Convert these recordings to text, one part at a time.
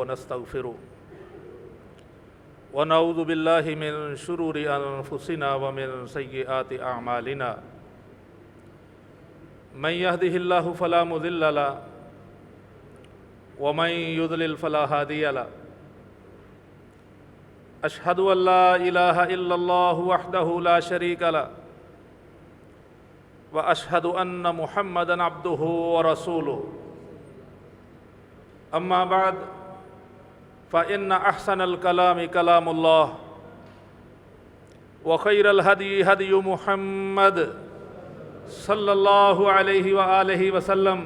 ونستغفره ونعوذ بالله من شرور أنفسنا ومن سيئات أعمالنا من يهده الله فلا مضل له ومن يضلل فلا هادي له أشهد أن لا إله إلا الله وحده لا شريك له وأشهد أن محمدًا عبده ورسوله أما بعد فإن أحسن الكلام كلام الله وخير الهدي هدي محمد صلى الله عليه وآله وسلم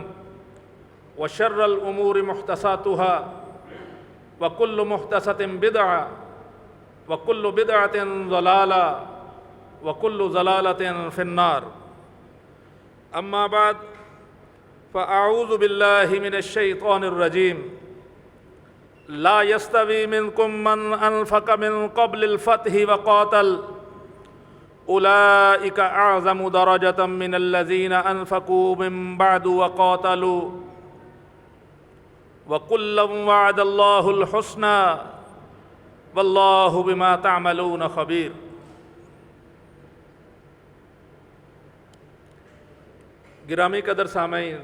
وشر الأمور محدثاتها وكل محدثة بدعة وكل بدعة ضلالة وكل ضلالة في النار أما بعد فأعوذ بالله من الشيطان الرجيم لا يستوي منكم من أنفق من قبل الفتح وقاتل أولئك أعظم درجة من الذين أنفقوا من بعد وقاتلوا وكلا وعد الله الحسنى والله بما تعملون خبير۔ گرامی قدر سامعین،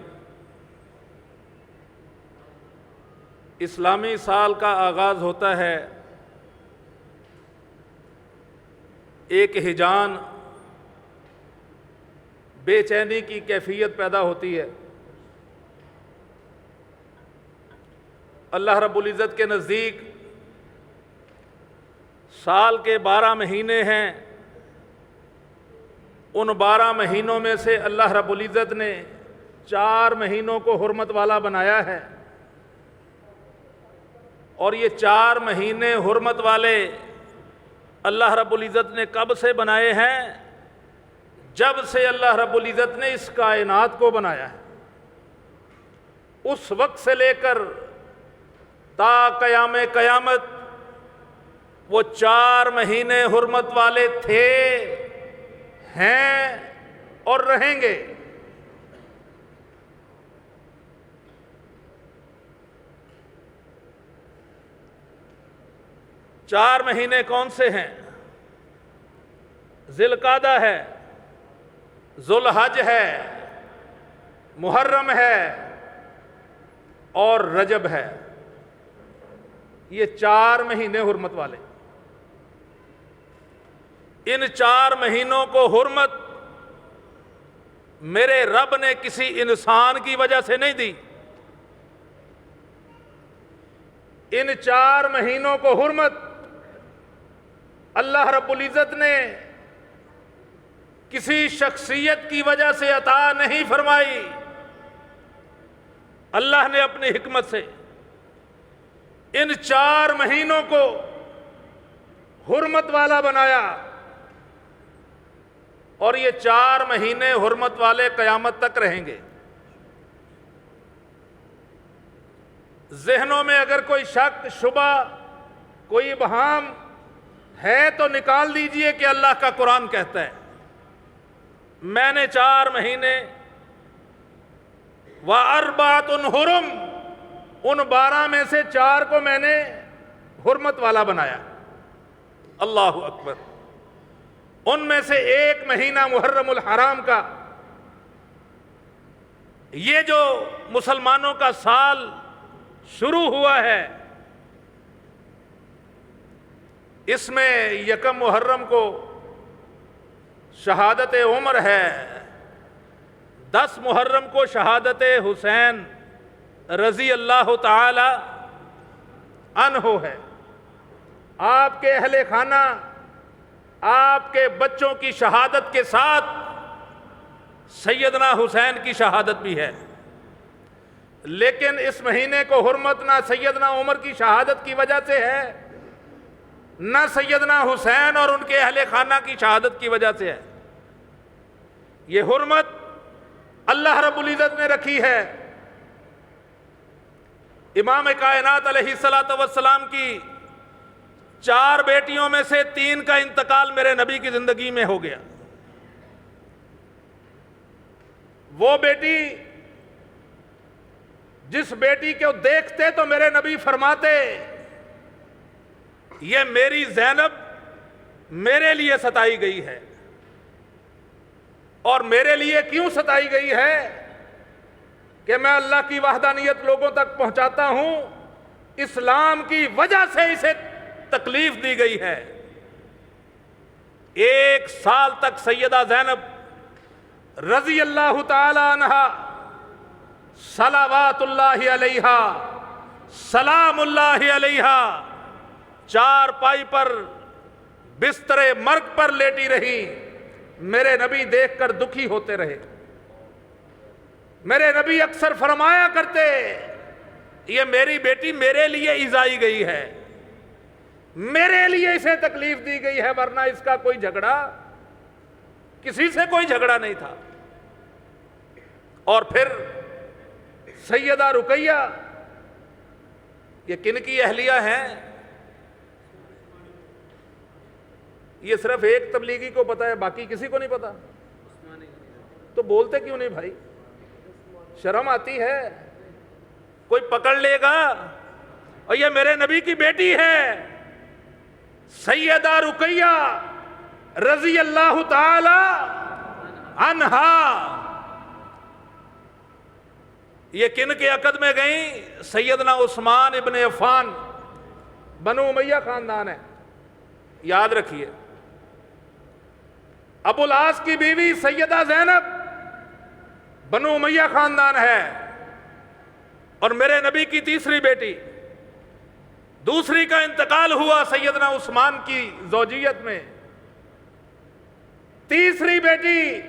اسلامی سال کا آغاز ہوتا ہے ایک ہیجان، بے چینی کی کیفیت پیدا ہوتی ہے۔ اللہ رب العزت کے نزدیک سال کے 12 مہینے ہیں، ان 12 مہینوں میں سے اللہ رب العزت نے 4 مہینوں کو حرمت والا بنایا ہے، اور یہ 4 مہینے حرمت والے اللہ رب العزت نے کب سے بنائے ہیں؟ جب سے اللہ رب العزت نے اس کائنات کو بنایا ہے، اس وقت سے لے کر تا قیام قیامت وہ 4 مہینے حرمت والے تھے، ہیں اور رہیں گے۔ چار مہینے کون سے ہیں؟ ذی القعدہ ہے، ذو الحج ہے، محرم ہے اور رجب ہے۔ یہ 4 مہینے حرمت والے۔ ان 4 مہینوں کو حرمت میرے رب نے کسی انسان کی وجہ سے نہیں دی۔ ان 4 مہینوں کو حرمت اللہ رب العزت نے کسی شخصیت کی وجہ سے عطا نہیں فرمائی، اللہ نے اپنی حکمت سے ان 4 مہینوں کو حرمت والا بنایا، اور یہ 4 مہینے حرمت والے قیامت تک رہیں گے۔ ذہنوں میں اگر کوئی شک، شبہ، کوئی ابہام ہے تو نکال دیجئے کہ اللہ کا قرآن کہتا ہے میں نے 4 مہینے وَأَرْبَعَةٌ حُرُمٌ، ان 12 میں سے 4 کو میں نے حرمت والا بنایا۔ اللہ اکبر۔ ان میں سے ایک مہینہ محرم الحرام کا، یہ جو مسلمانوں کا سال شروع ہوا ہے، اس میں 1 محرم کو شہادت عمر ہے، 10 محرم کو شہادت حسین رضی اللہ تعالی عنہ ہے۔ آپ کے اہل خانہ، آپ کے بچوں کی شہادت کے ساتھ سیدنا حسین کی شہادت بھی ہے، لیکن اس مہینے کو حرمت نہ سیدنا عمر کی شہادت کی وجہ سے ہے، نہ سیدنا حسین اور ان کے اہل خانہ کی شہادت کی وجہ سے ہے۔ یہ حرمت اللہ رب العزت نے رکھی ہے۔ امام کائنات علیہ السلام کی 4 بیٹیوں میں سے 3 کا انتقال میرے نبی کی زندگی میں ہو گیا۔ وہ بیٹی جس بیٹی کو دیکھتے تو میرے نبی فرماتے یہ میری زینب میرے لیے ستائی گئی ہے. اور میرے لیے کیوں ستائی گئی ہے؟ کہ میں اللہ کی وحدانیت لوگوں تک پہنچاتا ہوں، اسلام کی وجہ سے اسے تکلیف دی گئی ہے. 1 سال تک سیدہ زینب رضی اللہ تعالی عنہا صلوات اللہ علیہا سلام اللہ علیہا چارپائی پر بستر مرگ پر لیٹی رہی. میرے نبی دیکھ کر دکھی ہوتے رہے. میرے نبی اکثر فرمایا کرتے یہ میری بیٹی میرے لیے ایذائی گئی ہے، میرے لیے اسے تکلیف دی گئی ہے، ورنہ اس کا کوئی جھگڑا کسی سے کوئی جھگڑا نہیں تھا. اور پھر سیدہ رقیہ یہ کن کی اہلیہ ہیں؟ یہ صرف ایک تبلیغی کو پتا ہے، باقی کسی کو نہیں پتا. تو بولتے کیوں نہیں بھائی؟ شرم آتی ہے. کوئی پکڑ لے گا اور یہ میرے نبی کی بیٹی ہے سیدہ رقیہ رضی اللہ تعالی عنہا. یہ کن کے عقد میں گئیں؟ سیدنا عثمان ابن عفان، بنو امیہ خاندان ہے، یاد رکھیے. ابو العاص کی بیوی سیدہ زینب بنو امیہ خاندان ہے، اور میرے نبی کی تیسری بیٹی. دوسری کا انتقال ہوا سیدنا عثمان کی زوجیت میں. تیسری بیٹی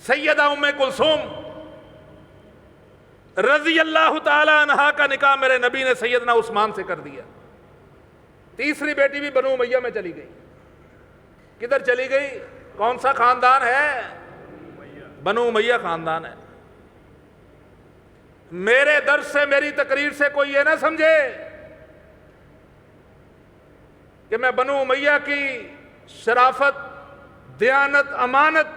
سیدہ ام کلثوم رضی اللہ تعالی عنہا کا نکاح میرے نبی نے سیدنا عثمان سے کر دیا. تیسری بیٹی بھی بنو امیہ میں چلی گئی. کدھر چلی گئی؟ کون سا خاندان ہے؟ بنو امیہ خاندان ہے. میرے درس سے میری تقریر سے کوئی یہ نہ سمجھے کہ میں بنو امیہ کی شرافت، دیانت، امانت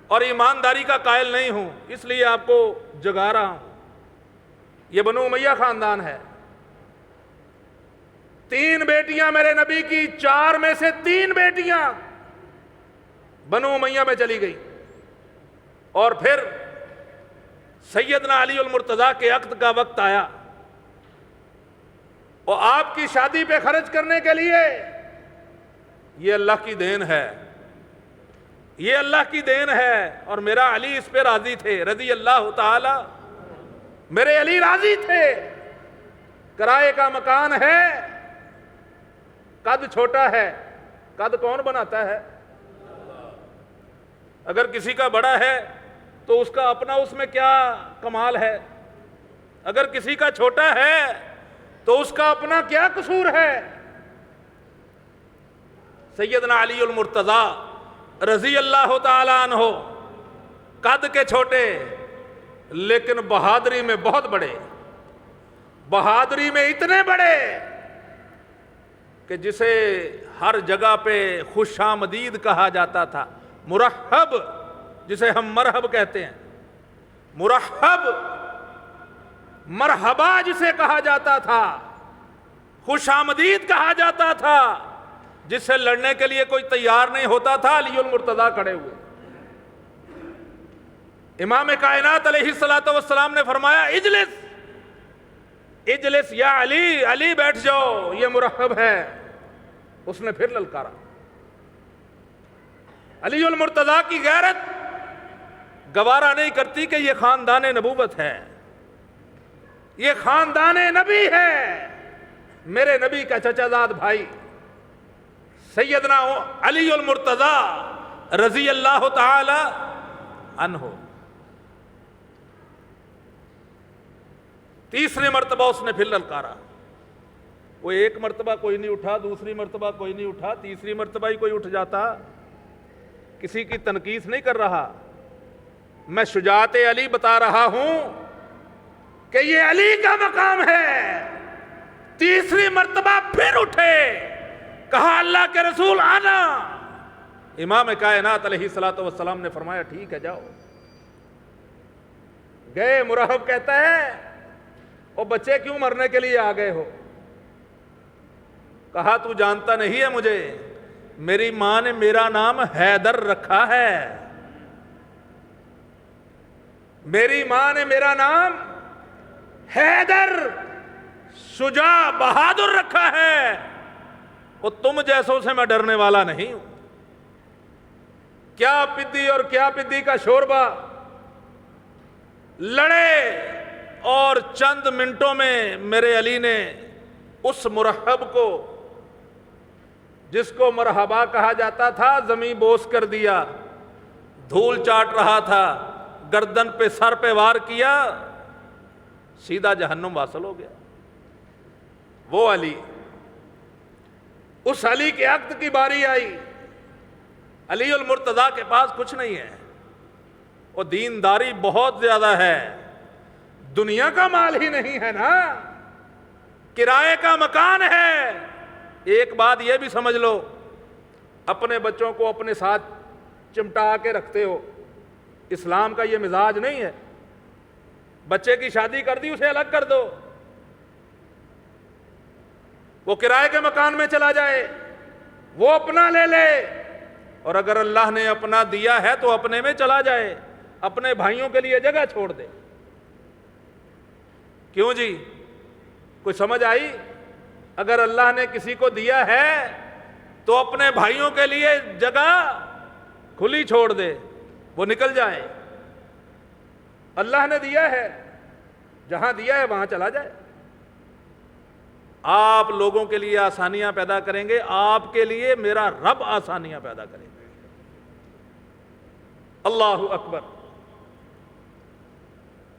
اور ایمانداری کا قائل نہیں ہوں، اس لیے آپ کو جگا رہا ہوں. یہ بنو امیہ خاندان ہے. 3 بیٹیاں میرے نبی کی، 4 میں سے 3 بیٹیاں بنو امیہ میں چلی گئی. اور پھر سیدنا علی المرتضیٰ کے عقد کا وقت آیا اور آپ کی شادی پہ خرچ کرنے کے لیے، یہ اللہ کی دین ہے، یہ اللہ کی دین ہے. اور میرا علی اس پہ راضی تھے رضی اللہ تعالی. میرے علی راضی تھے. کرائے کا مکان ہے، قد چھوٹا ہے. قد کون بناتا ہے؟ اگر کسی کا بڑا ہے تو اس کا اپنا اس میں کیا کمال ہے؟ اگر کسی کا چھوٹا ہے تو اس کا اپنا کیا قصور ہے؟ سیدنا علی المرتضیٰ رضی اللہ تعالی عنہ قد کے چھوٹے لیکن بہادری میں بہت بڑے. بہادری میں اتنے بڑے کہ جسے ہر جگہ پہ خوش آمدید کہا جاتا تھا. مرحب، جسے ہم مرحب کہتے ہیں، مرحب، مرحبا جسے کہا جاتا تھا، خوش آمدید کہا جاتا تھا. جس سے لڑنے کے لیے کوئی تیار نہیں ہوتا تھا، علی المرتضیٰ کھڑے ہوئے. امام کائنات علیہ الصلوۃ والسلام نے فرمایا اجلس اجلس یا علی، علی بیٹھ جاؤ، یہ مرحب ہے. اس نے پھر للکارا. علی المرتضیٰ کی غیرت گوارا نہیں کرتی کہ یہ خاندان نبوت ہے، یہ خاندان نبی ہے. میرے نبی کا چچا زاد بھائی سیدنا علی المرتضیٰ رضی اللہ تعالی عنہ. تیسری مرتبہ اس نے پھر للکارا. وہ ایک مرتبہ کوئی نہیں اٹھا، دوسری مرتبہ کوئی نہیں اٹھا، تیسری مرتبہ ہی کوئی اٹھ جاتا. کسی کی تنقیص نہیں کر رہا، میں شجاعت علی بتا رہا ہوں کہ یہ علی کا مقام ہے. تیسری مرتبہ پھر اٹھے، کہا اللہ کے رسول آنا. امام کائنات علیہ الصلوۃ والسلام نے فرمایا ٹھیک ہے جاؤ. گئے، مرحب کہتا ہے او بچے کیوں مرنے کے لیے آ گئے ہو؟ کہا تو جانتا نہیں ہے مجھے، میری ماں نے میرا نام حیدر رکھا ہے، میری ماں نے میرا نام حیدر شجاع بہادر رکھا ہے، اور تم جیسوں سے میں ڈرنے والا نہیں ہوں۔ کیا پدی اور کیا پدی کا شوربہ لڑے، اور چند منٹوں میں میرے علی نے اس مرحب کو، جس کو مرحبا کہا جاتا تھا، زمین بوس کر دیا، دھول چاٹ رہا تھا، گردن پہ سر پہ وار کیا، سیدھا جہنم واصل ہو گیا۔ وہ علی، اس علی کے عقد کی باری آئی۔ علی المرتضیٰ کے پاس کچھ نہیں ہے، وہ دینداری بہت زیادہ ہے، دنیا کا مال ہی نہیں ہے نا، کرائے کا مکان ہے۔ ایک بات یہ بھی سمجھ لو، اپنے بچوں کو اپنے ساتھ چمٹا کے رکھتے ہو، اسلام کا یہ مزاج نہیں ہے۔ بچے کی شادی کر دی، اسے الگ کر دو، وہ کرائے کے مکان میں چلا جائے، وہ اپنا لے لے، اور اگر اللہ نے اپنا دیا ہے تو اپنے میں چلا جائے، اپنے بھائیوں کے لیے جگہ چھوڑ دے۔ کیوں جی؟ کوئی سمجھ آئی؟ اگر اللہ نے کسی کو دیا ہے تو اپنے بھائیوں کے لیے جگہ کھلی چھوڑ دے، وہ نکل جائے۔ اللہ نے دیا ہے، جہاں دیا ہے وہاں چلا جائے۔ آپ لوگوں کے لیے آسانیاں پیدا کریں گے، آپ کے لیے میرا رب آسانیاں پیدا کرے گا۔ اللہ اکبر۔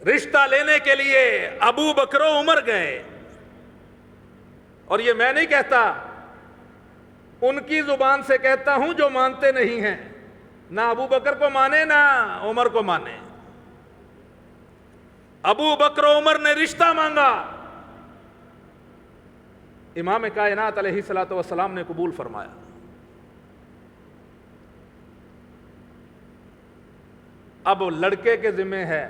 رشتہ لینے کے لیے ابو بکر و عمر گئے، اور یہ میں نہیں کہتا، ان کی زبان سے کہتا ہوں جو مانتے نہیں ہیں، نہ ابو بکر کو مانے نہ عمر کو مانے۔ ابو بکر و عمر نے رشتہ مانگا، امام کائنات علیہ الصلوۃ والسلام نے قبول فرمایا۔ اب لڑکے کے ذمہ ہے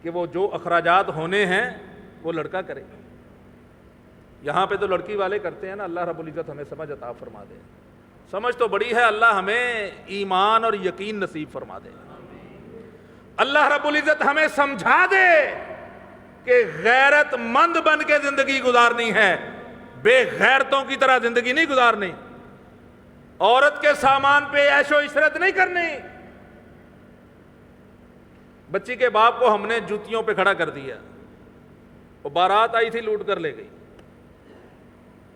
کہ وہ جو اخراجات ہونے ہیں وہ لڑکا کرے۔ یہاں پہ تو لڑکی والے کرتے ہیں نا، اللہ رب العزت ہمیں سمجھ عطا فرما دے۔ سمجھ تو بڑی ہے، اللہ ہمیں ایمان اور یقین نصیب فرما دے۔ اللہ رب العزت ہمیں سمجھا دے کہ غیرت مند بن کے زندگی گزارنی ہے، بے غیرتوں کی طرح زندگی نہیں گزارنی، عورت کے سامان پہ عیش و عشرت نہیں کرنی۔ بچی کے باپ کو ہم نے جوتیوں پہ کھڑا کر دیا، وہ بارات آئی تھی لوٹ کر لے گئی۔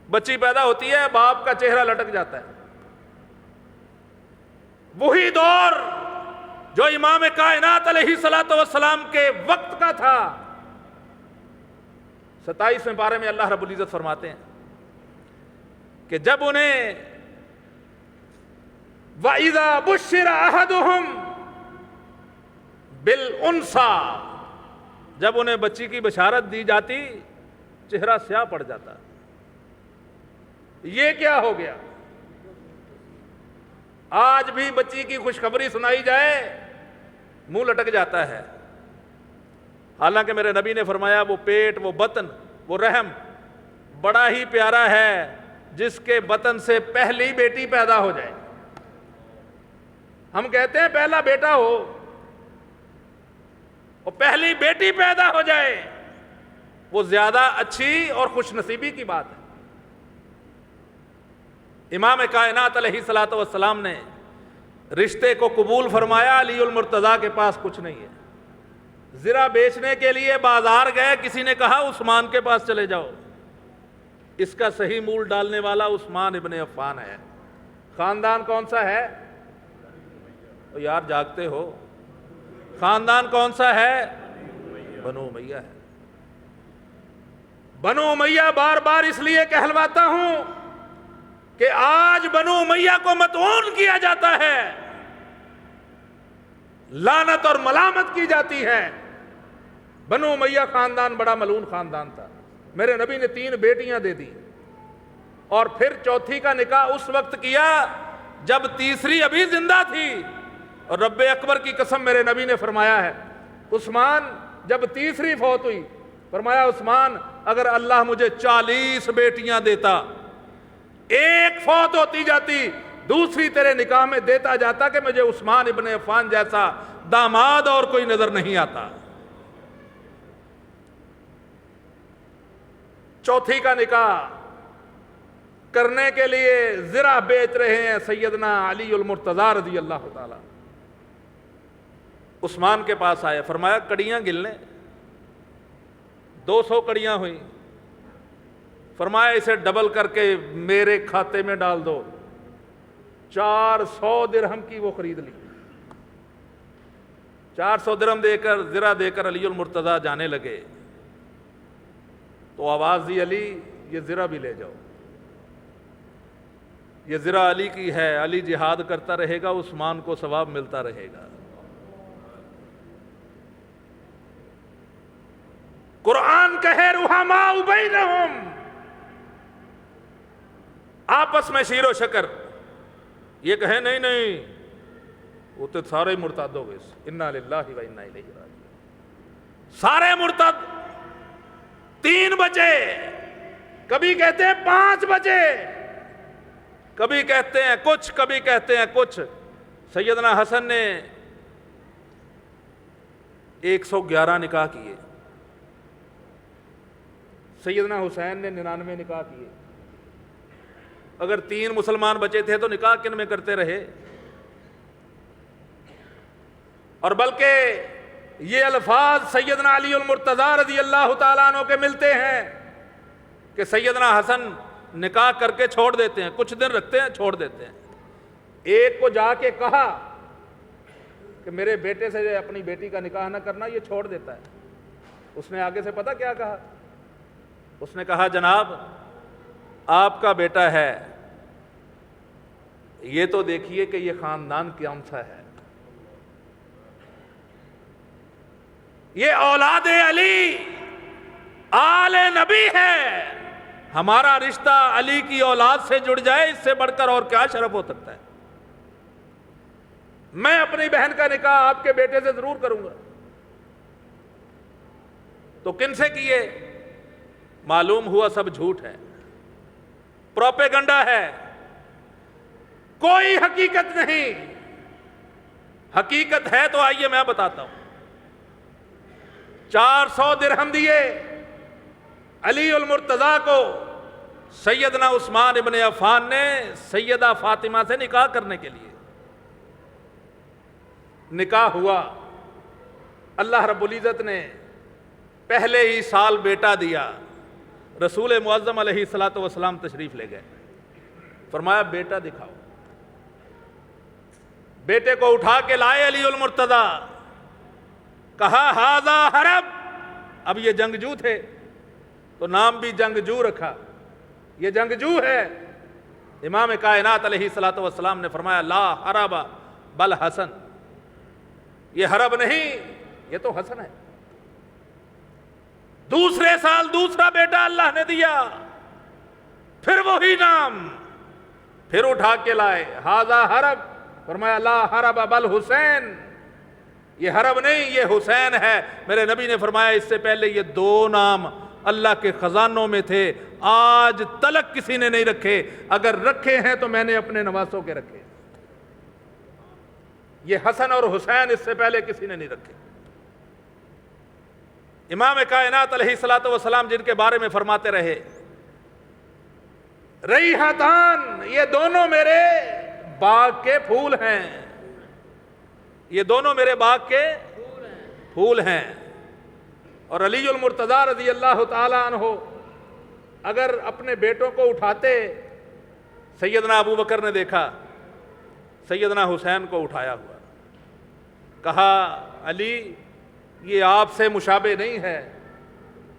بچی پیدا ہوتی ہے، باپ کا چہرہ لٹک جاتا ہے۔ وہی دور جو امام کائنات علیہ الصلوۃ والسلام کے وقت کا تھا۔ 27ویں پارے میں اللہ رب العزت فرماتے ہیں کہ جب انہیں وَإِذَا بُشِّرَ أَحَدُهُمْ بِالْأُنْثَىٰ، جب انہیں بچی کی بشارت دی جاتی، چہرہ سیاہ پڑ جاتا۔ یہ کیا ہو گیا؟ آج بھی بچی کی خوشخبری سنائی جائے منہ لٹک جاتا ہے، حالانکہ میرے نبی نے فرمایا وہ پیٹ، وہ بطن، وہ رحم بڑا ہی پیارا ہے، جس کے بطن سے پہلی بیٹی پیدا ہو جائے۔ ہم کہتے ہیں پہلا بیٹا ہو، اور پہلی بیٹی پیدا ہو جائے، وہ زیادہ اچھی اور خوش نصیبی کی بات ہے۔ امام کائنات علیہ الصلوۃ والسلام نے رشتے کو قبول فرمایا۔ علی المرتضیٰ کے پاس کچھ نہیں ہے، زرہ بیچنے کے لیے بازار گئے، کسی نے کہا عثمان کے پاس چلے جاؤ، اس کا صحیح مول ڈالنے والا عثمان ابن عفان ہے۔ خاندان کون سا ہے؟ تو یار جاگتے ہو، خاندان کون سا ہے؟ بنو امیہ ہے۔ بنو امیہ بار بار اس لیے کہلواتا ہوں کہ آج بنو امیہ کو مطعون کیا جاتا ہے، لعنت اور ملامت کی جاتی ہے۔ بنو امیہ خاندان بڑا ملعون خاندان تھا۔ میرے نبی نے 3 بیٹیاں دے دی، اور پھر چوتھی کا نکاح اس وقت کیا جب تیسری ابھی زندہ تھی، اور رب اکبر کی قسم میرے نبی نے فرمایا ہے عثمان جب تیسری فوت ہوئی، فرمایا عثمان اگر اللہ مجھے 40 بیٹیاں دیتا، ایک فوت ہوتی جاتی دوسری تیرے نکاح میں دیتا جاتا کہ مجھے عثمان ابن عفان جیسا داماد اور کوئی نظر نہیں آتا۔ چوتھی کا نکاح کرنے کے لیے زرہ بیچ رہے ہیں سیدنا علی المرتضی رضی اللہ تعالی، عثمان کے پاس آئے، فرمایا کڑیاں گن لیں، 200 کڑیاں ہوئیں، فرمایا اسے ڈبل کر کے میرے کھاتے میں ڈال دو، 400 درہم کی وہ خرید لی۔ 400 درہم دے کر زرہ دے کر علی المرتضی جانے لگے تو آواز دی علی یہ زرہ بھی لے جاؤ، یہ زرہ علی کی ہے، علی جہاد کرتا رہے گا، عثمان کو ثواب ملتا رہے گا۔ قرآن کہے رحماء بینہم، آپس میں شیر و شکر، یہ کہے نہیں نہیں وہ تو سارے مرتد ہو گئے، انا للہ و انا الیہ راجعون، سارے مرتد، 3 بجے، کبھی کہتے ہیں 5 بجے، کبھی کہتے ہیں کچھ، کبھی کہتے ہیں کچھ۔ سیدنا حسن نے 111 نکاح کیے، سیدنا حسین نے 99 نکاح کیے۔ اگر 3 مسلمان بچے تھے تو نکاح کن میں کرتے رہے؟ اور بلکہ یہ الفاظ سیدنا علی المرتضی رضی اللہ تعالیٰ عنہ کے ملتے ہیں کہ سیدنا حسن نکاح کر کے چھوڑ دیتے ہیں، کچھ دن رکھتے ہیں چھوڑ دیتے ہیں۔ ایک کو جا کے کہا کہ میرے بیٹے سے اپنی بیٹی کا نکاح نہ کرنا، یہ چھوڑ دیتا ہے۔ اس نے آگے سے پتہ کیا کہا؟ اس نے کہا جناب آپ کا بیٹا ہے، یہ تو دیکھیے کہ یہ خاندان کون سا ہے، یہ اولاد علی آل نبی ہے، ہمارا رشتہ علی کی اولاد سے جڑ جائے، اس سے بڑھ کر اور کیا شرف ہو سکتا ہے؟ میں اپنی بہن کا نکاح آپ کے بیٹے سے ضرور کروں گا۔ تو کن سے کیے؟ معلوم ہوا سب جھوٹ ہے، پروپیگنڈا ہے، کوئی حقیقت نہیں۔ حقیقت ہے تو آئیے میں بتاتا ہوں۔ 400 درہم دیے علی المرتضی کو سیدنا عثمان ابن عفان نے سیدہ فاطمہ سے نکاح کرنے کے لیے۔ نکاح ہوا، اللہ رب العزت نے پہلے ہی سال بیٹا دیا، رسول معظم علیہ الصلوۃ والسلام تشریف لے گئے، فرمایا بیٹا دکھاؤ۔ بیٹے کو اٹھا کے لائے علی المرتضی، کہا ھذا حرب، اب یہ جنگجو تھے تو نام بھی جنگجو رکھا، یہ جنگجو ہے۔ امام کائنات علیہ الصلوۃ والسلام نے فرمایا لا حرب بل حسن، یہ حرب نہیں یہ تو حسن ہے۔ دوسرے سال دوسرا بیٹا اللہ نے دیا، پھر وہی نام، پھر اٹھا کے لائے ھذا حرب، فرمایا لا حرب بل حسین، یہ حرب نہیں یہ حسین ہے۔ میرے نبی نے فرمایا اس سے پہلے یہ 2 نام اللہ کے خزانوں میں تھے، آج تلک کسی نے نہیں رکھے، اگر رکھے ہیں تو میں نے اپنے نواسوں کے رکھے، یہ حسن اور حسین اس سے پہلے کسی نے نہیں رکھے۔ امام کائنات علیہ الصلوۃ والسلام جن کے بارے میں فرماتے رہے ریحتان، یہ دونوں میرے باغ کے پھول ہیں، یہ دونوں میرے باغ کے پھول ہیں۔ اور علی المرتضی رضی اللہ تعالی عنہ اگر اپنے بیٹوں کو اٹھاتے، سیدنا ابو بکر نے دیکھا سیدنا حسین کو اٹھایا ہوا، کہا علی یہ آپ سے مشابہ نہیں ہے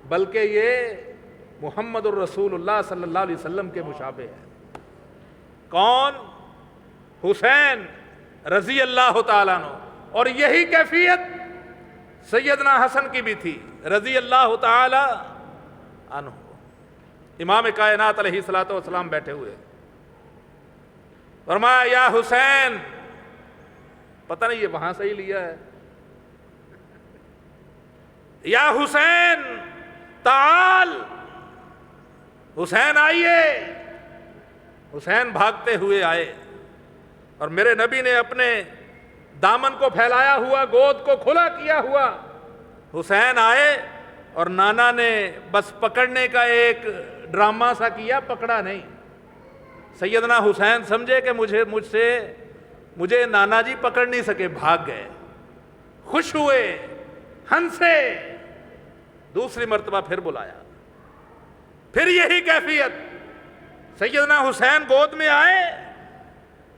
بلکہ یہ محمد الرسول اللہ صلی اللہ علیہ وسلم کے مشابہ ہے۔ کون؟ حسین رضی اللہ تعالیٰ عنہ۔ اور یہی کیفیت سیدنا حسن کی بھی تھی رضی اللہ تعالیٰ عنہ۔ امام کائنات علیہ الصلوۃ والسلام بیٹھے ہوئے، فرمایا یا حسین، پتہ نہیں یہ وہاں سے ہی لیا ہے، یا حسین تعال، حسین آئیے۔ حسین بھاگتے ہوئے آئے اور میرے نبی نے اپنے دامن کو پھیلایا ہوا، گود کو کھلا کیا ہوا، حسین آئے اور نانا نے بس پکڑنے کا ایک ڈرامہ سا کیا، پکڑا نہیں۔ سیدنا حسین سمجھے کہ مجھے نانا جی پکڑ نہیں سکے، بھاگ گئے، خوش ہوئے، ہنسے۔ دوسری مرتبہ پھر بلایا، پھر یہی کیفیت، سیدنا حسین گود میں آئے،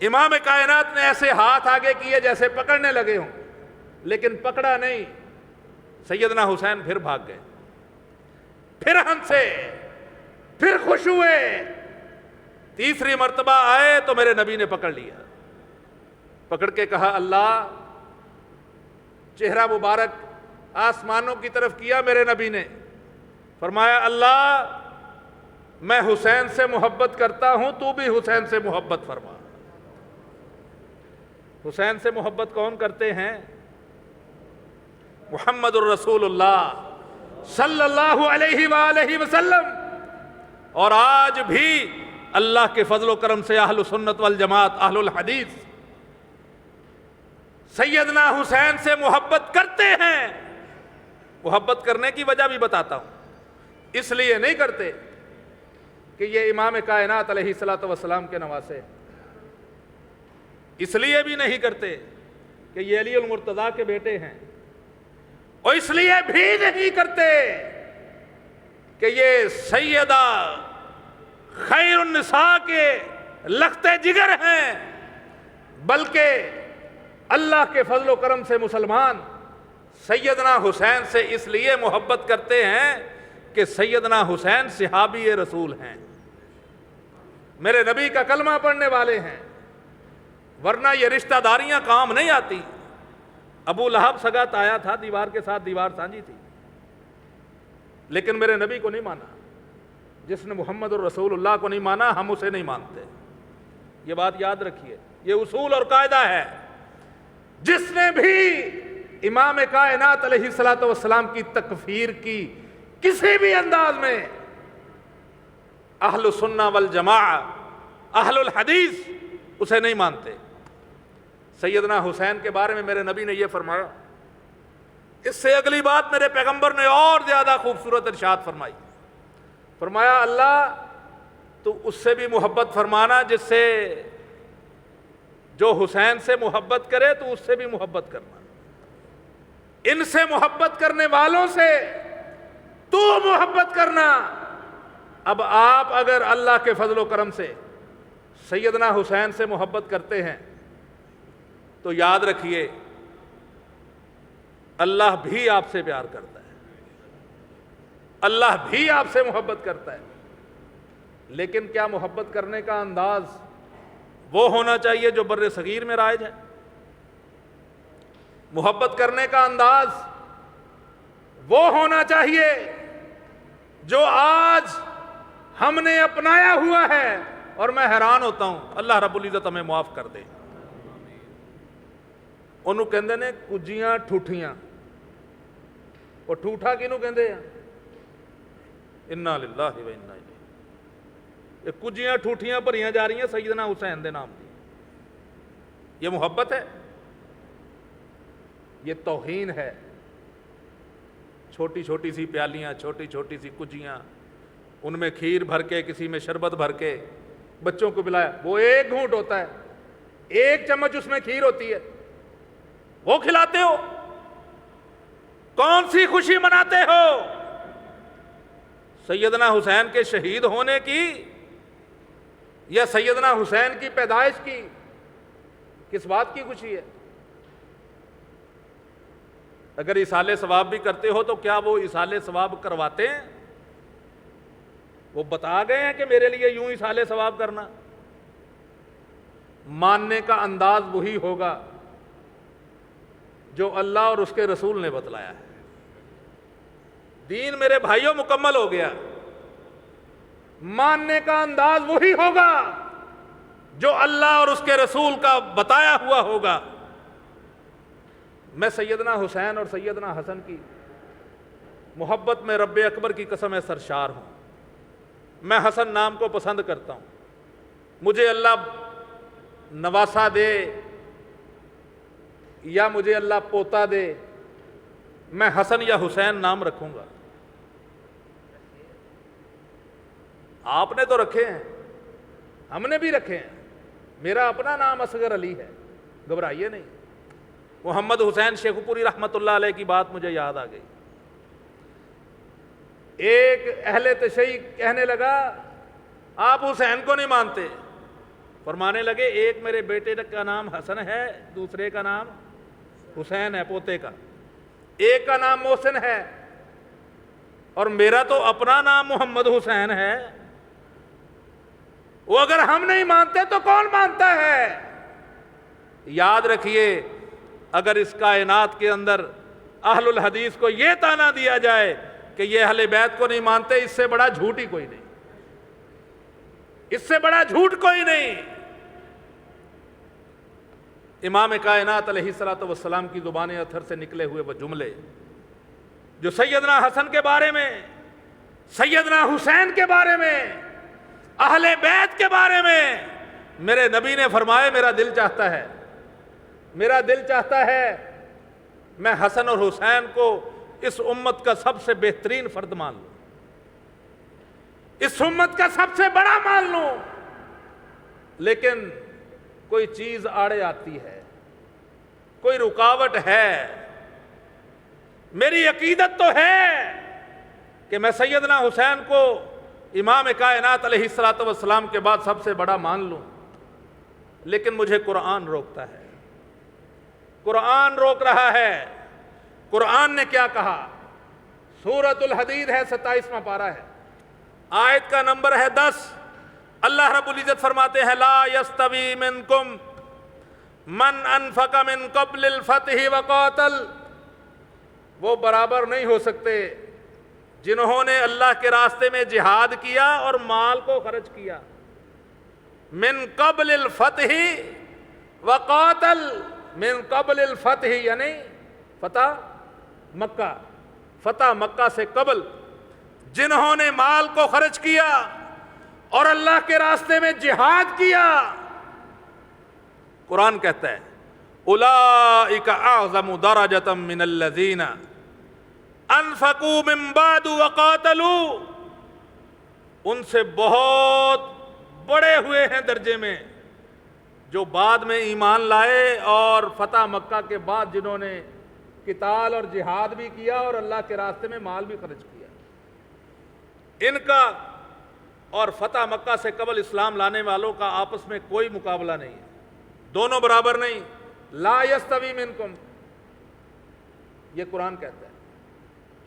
امام کائنات نے ایسے ہاتھ آگے کیے جیسے پکڑنے لگے ہوں، لیکن پکڑا نہیں۔ سیدنا حسین پھر بھاگ گئے، پھر ہنسے، پھر خوش ہوئے۔ تیسری مرتبہ آئے تو میرے نبی نے پکڑ لیا، پکڑ کے کہا اللہ، چہرہ مبارک آسمانوں کی طرف کیا میرے نبی نے، فرمایا اللہ میں حسین سے محبت کرتا ہوں، تو بھی حسین سے محبت فرما۔ حسین سے محبت کون کرتے ہیں؟ محمد الرسول اللہ صلی اللہ علیہ وآلہ وسلم۔ اور آج بھی اللہ کے فضل و کرم سے اہل سنت والجماعت، اہل الحدیث سیدنا حسین سے محبت کرتے ہیں۔ محبت کرنے کی وجہ بھی بتاتا ہوں، اس لیے نہیں کرتے کہ یہ امام کائنات علیہ الصلوۃ والسلام کے نواسے، اس لیے بھی نہیں کرتے کہ یہ علی المرتضیٰ کے بیٹے ہیں، اور اس لیے بھی نہیں کرتے کہ یہ سیدہ خیر النساء کے لخت جگر ہیں، بلکہ اللہ کے فضل و کرم سے مسلمان سیدنا حسین سے اس لیے محبت کرتے ہیں کہ سیدنا حسین صحابی رسول ہیں، میرے نبی کا کلمہ پڑھنے والے ہیں، ورنہ یہ رشتہ داریاں کام نہیں آتی۔ ابو لہب سگا تایا تھا، دیوار کے ساتھ دیوار سانجھی تھی، لیکن میرے نبی کو نہیں مانا۔ جس نے محمد الرسول اللہ کو نہیں مانا، ہم اسے نہیں مانتے، یہ بات یاد رکھیے، یہ اصول اور قاعدہ ہے۔ جس نے بھی امام کائنات علیہ الصلوۃ والسلام کی تکفیر کی کسی بھی انداز میں، اہل السنہ والجماعہ، اہل الحدیث اسے نہیں مانتے۔ سیدنا حسین کے بارے میں میرے نبی نے یہ فرمایا، اس سے اگلی بات میرے پیغمبر نے اور زیادہ خوبصورت ارشاد فرمائی، فرمایا اللہ تو اس سے بھی محبت فرمانا جس سے، جو حسین سے محبت کرے تو اس سے بھی محبت کرنا، ان سے محبت کرنے والوں سے تو محبت کرنا۔ اب آپ اگر اللہ کے فضل و کرم سے سیدنا حسین سے محبت کرتے ہیں تو یاد رکھیے اللہ بھی آپ سے پیار کرتا ہے، اللہ بھی آپ سے محبت کرتا ہے، لیکن کیا محبت کرنے کا انداز وہ ہونا چاہیے جو بر صغیر میں رائج ہے؟ محبت کرنے کا انداز وہ ہونا چاہیے جو آج ہم نے اپنایا ہوا ہے، اور میں حیران ہوتا ہوں، اللہ رب العزت ہمیں معاف کر دے۔ انہوں کہندے نے کجیاں ٹھوٹھیاں، وہ ٹھوٹھا کینوں کہندے ہیں؟ انا للہ و انا الیہ، یہ کجیاں ٹھوٹھیاں بھریاں جا رہی ہیں سیدنا حسین دے نام دی، یہ محبت ہے؟ یہ توہین ہے۔ چھوٹی چھوٹی سی پیالیاں، چھوٹی چھوٹی سی کجیاں، ان میں کھیر بھر کے، کسی میں شربت بھر کے بچوں کو پلایا، وہ ایک گھونٹ ہوتا ہے، ایک چمچ اس میں کھیر ہوتی ہے، وہ کھلاتے ہو؟ کون سی خوشی مناتے ہو؟ سیدنا حسین کے شہید ہونے کی یا سیدنا حسین کی پیدائش کی؟ کس بات کی خوشی ہے؟ اگر ایصال ثواب بھی کرتے ہو تو کیا وہ ایصال ثواب کرواتے ہیں؟ وہ بتا گئے ہیں کہ میرے لیے یوں ایصال ثواب کرنا؟ ماننے کا انداز وہی ہوگا جو اللہ اور اس کے رسول نے بتلایا ہے۔ دین میرے بھائیوں مکمل ہو گیا، ماننے کا انداز وہی ہوگا جو اللہ اور اس کے رسول کا بتایا ہوا ہوگا۔ میں سیدنا حسین اور سیدنا حسن کی محبت میں رب اکبر کی قسم ہے سرشار ہوں، میں حسن نام کو پسند کرتا ہوں، مجھے اللہ نواسا دے یا مجھے اللہ پوتا دے، میں حسن یا حسین نام رکھوں گا۔ آپ نے تو رکھے ہیں، ہم نے بھی رکھے ہیں، میرا اپنا نام اصغر علی ہے، گھبرائیے نہیں۔ محمد حسین شیخ پوری رحمۃ اللہ علیہ کی بات مجھے یاد آ گئی۔ ایک اہل تشیع کہنے لگا آپ حسین کو نہیں مانتے، فرمانے لگے ایک میرے بیٹے کا نام حسن ہے، دوسرے کا نام حسین ہے پوتے کا، ایک کا نام محسن ہے اور میرا تو اپنا نام محمد حسین ہے، وہ اگر ہم نہیں مانتے تو کون مانتا ہے؟ یاد رکھیے اگر اس کائنات کے اندر اہل الحدیث کو یہ طعنہ دیا جائے کہ یہ اہل بیت کو نہیں مانتے، اس سے بڑا جھوٹ ہی کوئی نہیں، اس سے بڑا جھوٹ کوئی نہیں۔ امام کائنات علیہ الصلوۃ والسلام کی زبان اطہر سے نکلے ہوئے وہ جملے جو سیدنا حسن کے بارے میں، سیدنا حسین کے بارے میں، اہل بیت کے بارے میں میرے نبی نے فرمایا میرا دل چاہتا ہے، میرا دل چاہتا ہے میں حسن اور حسین کو اس امت کا سب سے بہترین فرد مان لوں، اس امت کا سب سے بڑا مان لوں، لیکن کوئی چیز آڑے آتی ہے، کوئی رکاوٹ ہے۔ میری عقیدت تو ہے کہ میں سیدنا حسین کو امام کائنات علیہ الصلوۃ والسلام کے بعد سب سے بڑا مان لوں، لیکن مجھے قرآن روکتا ہے، قرآن روک رہا ہے۔ قرآن نے کیا کہا؟ سورۃ الحدید ہے، 27واں پارہ ہے، آیت کا نمبر ہے 10۔ اللہ رب العزت فرماتے ہیں لا یستوی منکم من انفق من قبل الفتح وقاتل، وہ برابر نہیں ہو سکتے جنہوں نے اللہ کے راستے میں جہاد کیا اور مال کو خرچ کیا۔ من قبل الفتح وقاتل، من قبل الفتح یعنی فتح مکہ، فتح مکہ سے قبل جنہوں نے مال کو خرچ کیا اور اللہ کے راستے میں جہاد کیا، قرآن کہتا ہے اولئک اعظم درجۃ من الذین انفقوا من بعد وقاتلوا، ان سے بہت بڑے ہوئے ہیں درجے میں جو بعد میں ایمان لائے اور فتح مکہ کے بعد جنہوں نے قتال اور جہاد بھی کیا اور اللہ کے راستے میں مال بھی خرچ کیا۔ ان کا اور فتح مکہ سے قبل اسلام لانے والوں کا آپس میں کوئی مقابلہ نہیں ہے، دونوں برابر نہیں۔ لا یستوی منکم، یہ قرآن کہتا ہے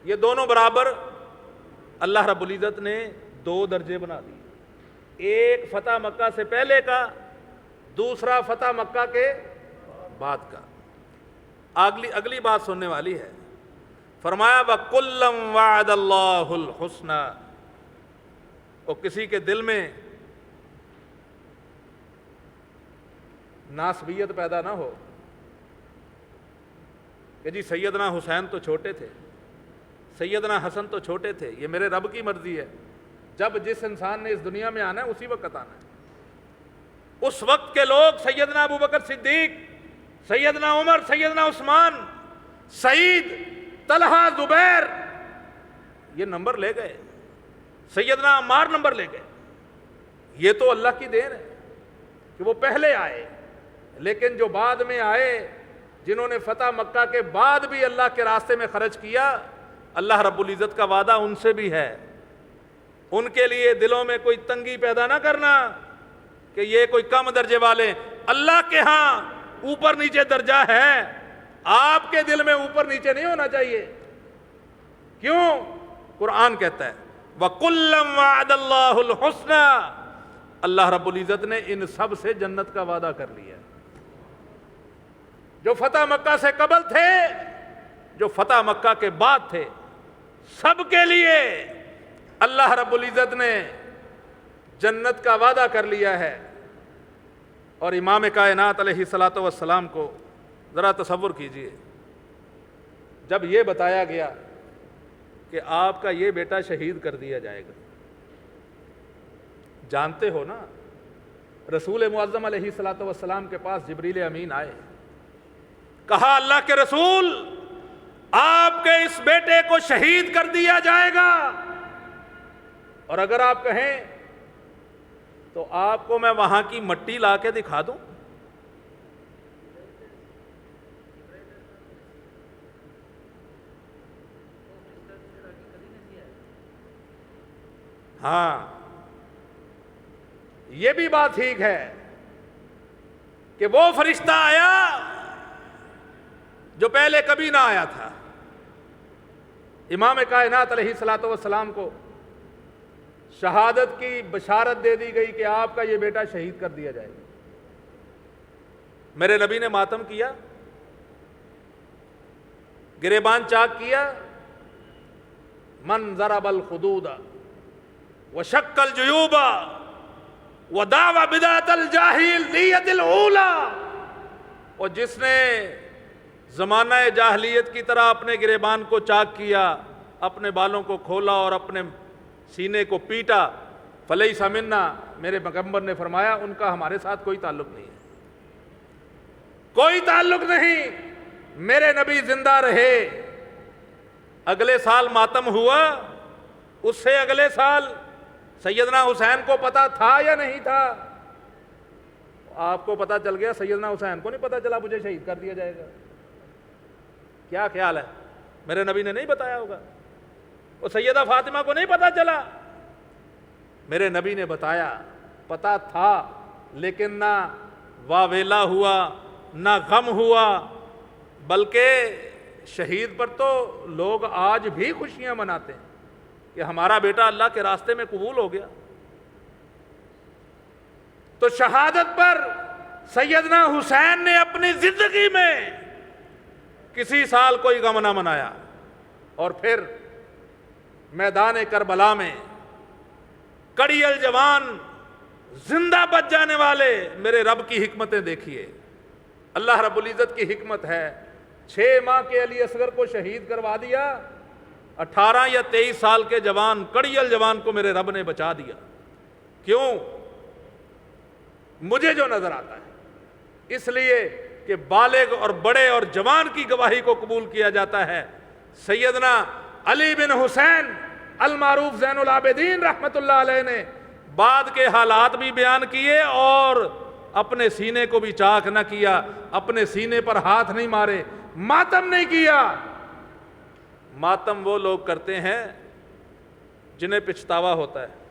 یہ دونوں برابر۔ اللہ رب العزت نے 2 درجے بنا دیے، ایک فتح مکہ سے پہلے کا، دوسرا فتح مکہ کے بعد کا۔ اگلی بات سننے والی ہے، فرمایا وَكُلًّا وَعَدَ اللَّهُ الْحُسْنَى، اور کسی کے دل میں ناسبیت پیدا نہ ہو کہ جی سیدنا حسین تو چھوٹے تھے، سیدنا حسن تو چھوٹے تھے، یہ میرے رب کی مرضی ہے، جب جس انسان نے اس دنیا میں آنا ہے اسی وقت آنا ہے۔ اس وقت کے لوگ سیدنا ابوبکر صدیق، سیدنا عمر، سیدنا عثمان، سعید، طلحہ، زبیر، یہ نمبر لے گئے، سیدنا عمار نمبر لے گئے۔ یہ تو اللہ کی دین ہے کہ وہ پہلے آئے، لیکن جو بعد میں آئے جنہوں نے فتح مکہ کے بعد بھی اللہ کے راستے میں خرچ کیا، اللہ رب العزت کا وعدہ ان سے بھی ہے۔ ان کے لیے دلوں میں کوئی تنگی پیدا نہ کرنا کہ یہ کوئی کم درجے والے، اللہ کے ہاں اوپر نیچے درجہ ہے، آپ کے دل میں اوپر نیچے نہیں ہونا چاہیے۔ کیوں؟ قرآن کہتا ہے وَكُلًّا وَعَدَ اللَّهُ الْحُسْنَى، اللہ رب العزت نے ان سب سے جنت کا وعدہ کر لیا۔ جو فتح مکہ سے قبل تھے، جو فتح مکہ کے بعد تھے، سب کے لیے اللہ رب العزت نے جنت کا وعدہ کر لیا ہے۔ اور امام کائنات علیہ الصلوۃ والسلام کو ذرا تصور کیجئے، جب یہ بتایا گیا کہ آپ کا یہ بیٹا شہید کر دیا جائے گا۔ جانتے ہو نا، رسول معظم علیہ الصلوۃ والسلام کے پاس جبریل امین آئے، کہا اللہ کے رسول آپ کے اس بیٹے کو شہید کر دیا جائے گا، اور اگر آپ کہیں تو آپ کو میں وہاں کی مٹی لا کے دکھا دوں۔ ہاں، یہ بھی بات ٹھیک ہے کہ وہ فرشتہ آیا جو پہلے کبھی نہ آیا تھا۔ امام کائنات علیہ الصلوۃ والسلام کو شہادت کی بشارت دے دی گئی کہ آپ کا یہ بیٹا شہید کر دیا جائے گا۔ میرے نبی نے ماتم کیا، گریبان چاک کیا، من ضرب الخدود وشق الجیوب ودعوى بدعۃ الجاہلیۃ الاولی، اور جس نے زمانہ جاہلیت کی طرح اپنے گریبان کو چاک کیا، اپنے بالوں کو کھولا اور اپنے سینے کو پیٹا، فلیس منا، میرے پیغمبر نے فرمایا ان کا ہمارے ساتھ کوئی تعلق نہیں ہے، کوئی تعلق نہیں۔ میرے نبی زندہ رہے، اگلے سال ماتم ہوا، اس سے اگلے سال سیدنا حسین کو پتا تھا یا نہیں تھا؟ آپ کو پتا چل گیا، سیدنا حسین کو نہیں پتا چلا مجھے شہید کر دیا جائے گا؟ کیا خیال ہے؟ میرے نبی نے نہیں بتایا ہوگا؟ وہ سیدہ فاطمہ کو نہیں پتا چلا؟ میرے نبی نے بتایا، پتا تھا، لیکن نہ واویلا ہوا، نہ غم ہوا، بلکہ شہید پر تو لوگ آج بھی خوشیاں مناتے ہیں کہ ہمارا بیٹا اللہ کے راستے میں قبول ہو گیا۔ تو شہادت پر سیدنا حسین نے اپنی زندگی میں کسی سال کوئی غم نہ منایا، اور پھر میدان کربلا میں کڑی الجوان زندہ بچ جانے والے میرے رب کی حکمتیں دیکھیے۔ اللہ رب العزت کی حکمت ہے، 6 ماہ کے علی اصغر کو شہید کروا دیا، 18 یا 23 سال کے جوان کڑی الجوان کو میرے رب نے بچا دیا۔ کیوں؟ مجھے جو نظر آتا ہے، اس لیے کہ بالغ اور بڑے اور جوان کی گواہی کو قبول کیا جاتا ہے۔ سیدنا علی بن حسین المعروف زین العابدین رحمت اللہ علیہ نے بعد کے حالات بھی بیان کیے، اور اپنے سینے کو بھی چاک نہ کیا، اپنے سینے پر ہاتھ نہیں مارے، ماتم نہیں کیا۔ ماتم وہ لوگ کرتے ہیں جنہیں پچھتاوا ہوتا ہے،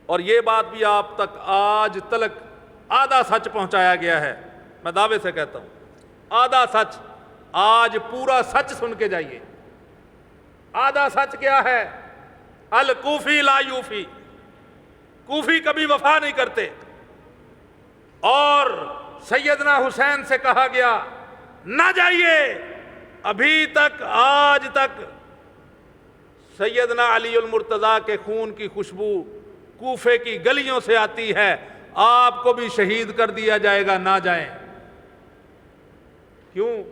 اور یہ بات بھی آپ تک آج تلک آدھا سچ پہنچایا گیا ہے۔ میں دعوے سے کہتا ہوں آدھا سچ، آج پورا سچ سن کے جائیے۔ آدھا سچ کیا ہے؟ الکوفی لا یوفی، کوفی کبھی وفا نہیں کرتے، اور سیدنا حسین سے کہا گیا نہ جائیے، ابھی تک آج تک سیدنا علی المرتضیٰ کے خون کی خوشبو کوفے کی گلیوں سے آتی ہے، آپ کو بھی شہید کر دیا جائے گا، نہ جائیں۔ کیوں؟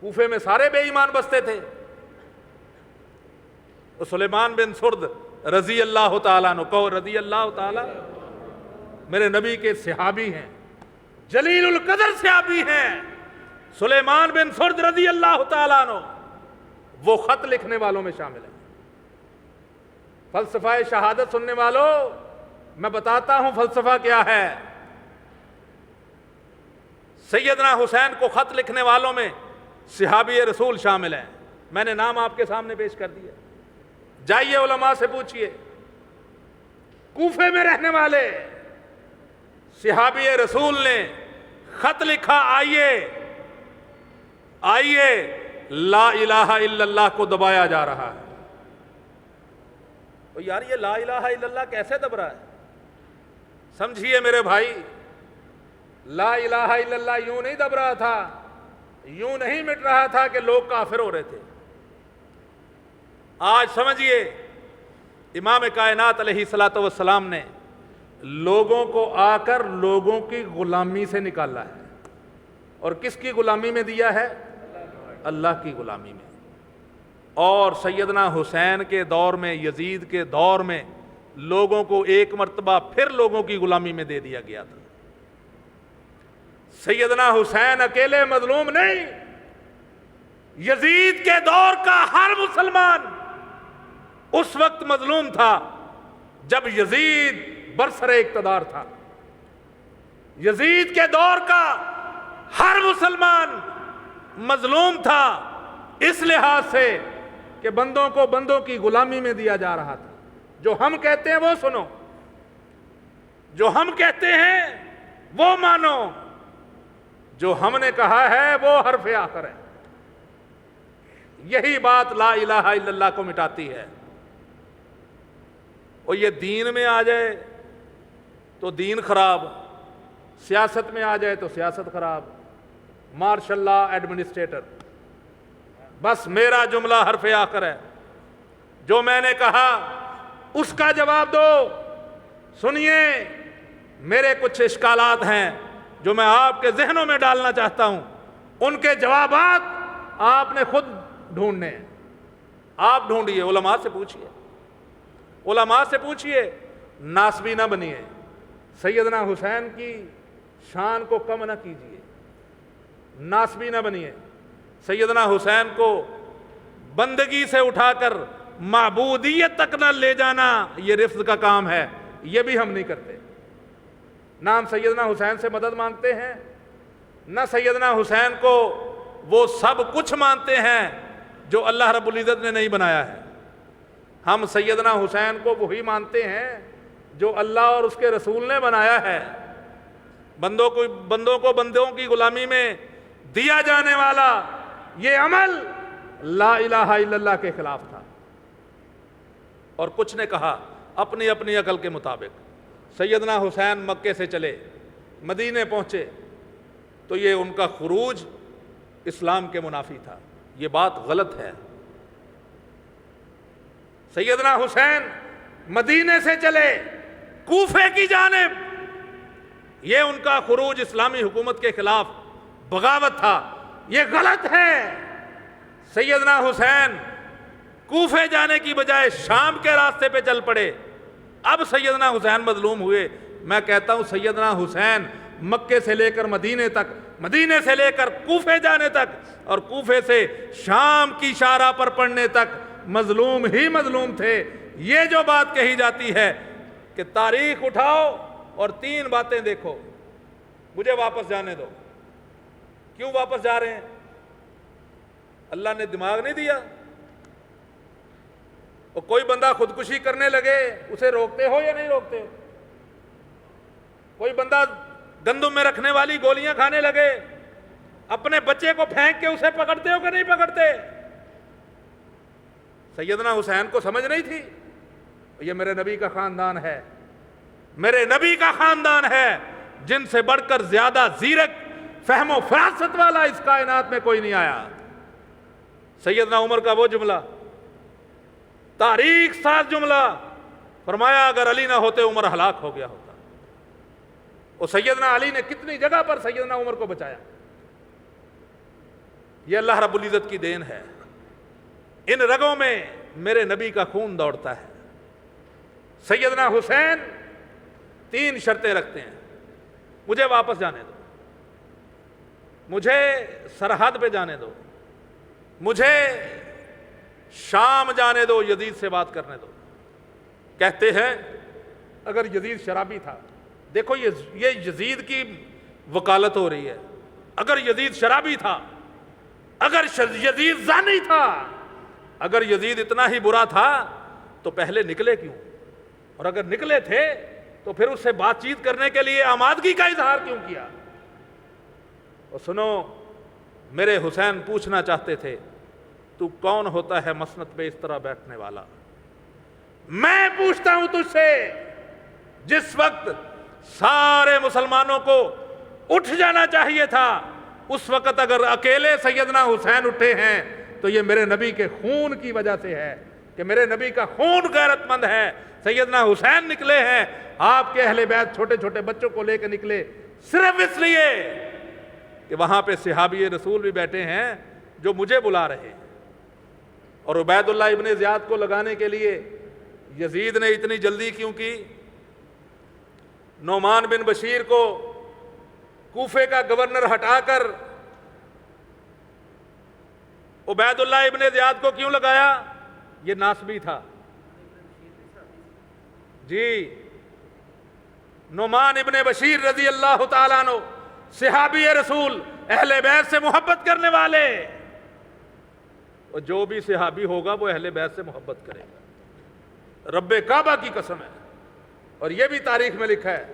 کوفے میں سارے بے ایمان بستے تھے۔ سلیمان بن سرد رضی اللہ تعالیٰ عنہ، کہو رضی اللہ تعالیٰ، میرے نبی کے صحابی ہیں، جلیل القدر صحابی ہیں، سلیمان بن سرد رضی اللہ تعالیٰ عنہ، وہ خط لکھنے والوں میں شامل ہیں۔ فلسفہ شہادت سننے والوں، میں بتاتا ہوں فلسفہ کیا ہے۔ سیدنا حسین کو خط لکھنے والوں میں صحابی رسول شامل ہیں، میں نے نام آپ کے سامنے پیش کر دیا۔ جائیے علماء سے پوچھئے، کوفے میں رہنے والے صحابی رسول نے خط لکھا، آئیے لا الہ الا اللہ کو دبایا جا رہا ہے۔ تو یار یہ لا الہ الا اللہ کیسے دب رہا ہے؟ سمجھیے میرے بھائی، لا الہ الا اللہ یوں نہیں دب رہا تھا، یوں نہیں مٹ رہا تھا کہ لوگ کافر ہو رہے تھے۔ آج سمجھیے امام کائنات علیہ الصلوۃ والسلام نے لوگوں کو آ کر لوگوں کی غلامی سے نکالا ہے، اور کس کی غلامی میں دیا ہے؟ اللہ کی غلامی میں۔ اور سیدنا حسین کے دور میں، یزید کے دور میں لوگوں کو ایک مرتبہ پھر لوگوں کی غلامی میں دے دیا گیا تھا۔ سیدنا حسین اکیلے مظلوم نہیں، یزید کے دور کا ہر مسلمان اس وقت مظلوم تھا جب یزید برسر اقتدار تھا۔ یزید کے دور کا ہر مسلمان مظلوم تھا، اس لحاظ سے کہ بندوں کو بندوں کی غلامی میں دیا جا رہا تھا۔ جو ہم کہتے ہیں وہ سنو، جو ہم کہتے ہیں وہ مانو، جو ہم نے کہا ہے وہ حرف آخر ہے۔ یہی بات لا الہ الا اللہ کو مٹاتی ہے۔ اور یہ دین میں آ جائے تو دین خراب، سیاست میں آ جائے تو سیاست خراب، مارشل لا ایڈمنسٹریٹر۔ بس میرا جملہ حرف آخر ہے، جو میں نے کہا اس کا جواب دو۔ سنیے، میرے کچھ اشکالات ہیں جو میں آپ کے ذہنوں میں ڈالنا چاہتا ہوں، ان کے جوابات آپ نے خود ڈھونڈنے ہیں۔ آپ ڈھونڈیے، علماء سے پوچھیے، علماء سے پوچھیے، ناسبی نہ بنیے، سیدنا حسین کی شان کو کم نہ کیجیے، ناسبی نہ بنیے، سیدنا حسین کو بندگی سے اٹھا کر معبودیت تک نہ لے جانا یہ رفض کا کام ہے، یہ بھی ہم نہیں کرتے۔ نہ ہم سیدنا حسین سے مدد مانگتے ہیں، نہ سیدنا حسین کو وہ سب کچھ مانتے ہیں جو اللہ رب العزت نے نہیں بنایا ہے۔ ہم سیدنا حسین کو وہی مانتے ہیں جو اللہ اور اس کے رسول نے بنایا ہے۔ بندوں کو بندوں کی غلامی میں دیا جانے والا یہ عمل لا الہ الا اللہ کے خلاف تھا۔ اور کچھ نے کہا اپنی اپنی عقل کے مطابق سیدنا حسین مکے سے چلے، مدینے پہنچے تو یہ ان کا خروج اسلام کے منافی تھا۔ یہ بات غلط ہے۔ سیدنا حسین مدینے سے چلے کوفے کی جانب، یہ ان کا خروج اسلامی حکومت کے خلاف بغاوت تھا، یہ غلط ہے۔ سیدنا حسین کوفے جانے کی بجائے شام کے راستے پہ چل پڑے۔ اب سیدنا حسین مظلوم ہوئے۔ میں کہتا ہوں سیدنا حسین مکے سے لے کر مدینے تک، مدینے سے لے کر کوفے جانے تک، اور کوفے سے شام کی شاہراہ پر پڑھنے تک مظلوم ہی مظلوم تھے۔ یہ جو بات کہی جاتی ہے کہ تاریخ اٹھاؤ اور 3 باتیں دیکھو، مجھے واپس جانے دو۔ کیوں واپس جا رہے ہیں؟ اللہ نے دماغ نہیں دیا؟ اور کوئی بندہ خودکشی کرنے لگے اسے روکتے ہو یا نہیں روکتے ہو؟ کوئی بندہ گندم میں رکھنے والی گولیاں کھانے لگے، اپنے بچے کو پھینک کے اسے پکڑتے ہو کہ نہیں پکڑتے؟ سیدنا حسین کو سمجھ نہیں تھی؟ یہ میرے نبی کا خاندان ہے، میرے نبی کا خاندان ہے، جن سے بڑھ کر زیادہ زیرک، فہم و فراست والا اس کائنات میں کوئی نہیں آیا۔ سیدنا عمر کا وہ جملہ، تاریخ ساز جملہ، فرمایا اگر علی نہ ہوتے عمر ہلاک ہو گیا ہوتا۔ اور سیدنا علی نے کتنی جگہ پر سیدنا عمر کو بچایا۔ یہ اللہ رب العزت کی دین ہے۔ ان رگوں میں میرے نبی کا خون دوڑتا ہے۔ سیدنا حسین 3 شرطیں رکھتے ہیں، مجھے واپس جانے دو، مجھے سرحد پہ جانے دو، مجھے شام جانے دو، یزید سے بات کرنے دو۔ کہتے ہیں اگر یزید شرابی تھا، دیکھو یہ یزید کی وکالت ہو رہی ہے، اگر یزید شرابی تھا، اگر یزید زانی تھا، اگر یزید اتنا ہی برا تھا تو پہلے نکلے کیوں؟ اور اگر نکلے تھے تو پھر اس سے بات چیت کرنے کے لیے آمادگی کا اظہار کیوں کیا؟ اور سنو، میرے حسین پوچھنا چاہتے تھے تو کون ہوتا ہے مسند پہ اس طرح بیٹھنے والا؟ میں پوچھتا ہوں تجھ سے، جس وقت سارے مسلمانوں کو اٹھ جانا چاہیے تھا، اس وقت اگر اکیلے سیدنا حسین اٹھے ہیں تو یہ میرے نبی کے خون کی وجہ سے ہے، کہ میرے نبی کا خون غیرت مند ہے۔ سیدنا حسین نکلے ہیں، آپ کے اہل بیت چھوٹے چھوٹے بچوں کو لے کے نکلے صرف اس لیے کہ وہاں پہ صحابی رسول بھی بیٹھے ہیں جو مجھے بلا رہے ہیں۔ اور عبید اللہ ابن زیاد کو لگانے کے لیے یزید نے اتنی جلدی کیوں کی؟ نعمان بن بشیر کو کوفے کا گورنر ہٹا کر عبید اللہ ابن زیاد کو کیوں لگایا؟ یہ ناسبی تھا جی۔ نعمان ابن بشیر رضی اللہ تعالیٰ عنہ صحابی رسول، اہل بیت سے محبت کرنے والے، اور جو بھی صحابی ہوگا وہ اہل بیت سے محبت کرے گا، رب کعبہ کی قسم ہے۔ اور یہ بھی تاریخ میں لکھا ہے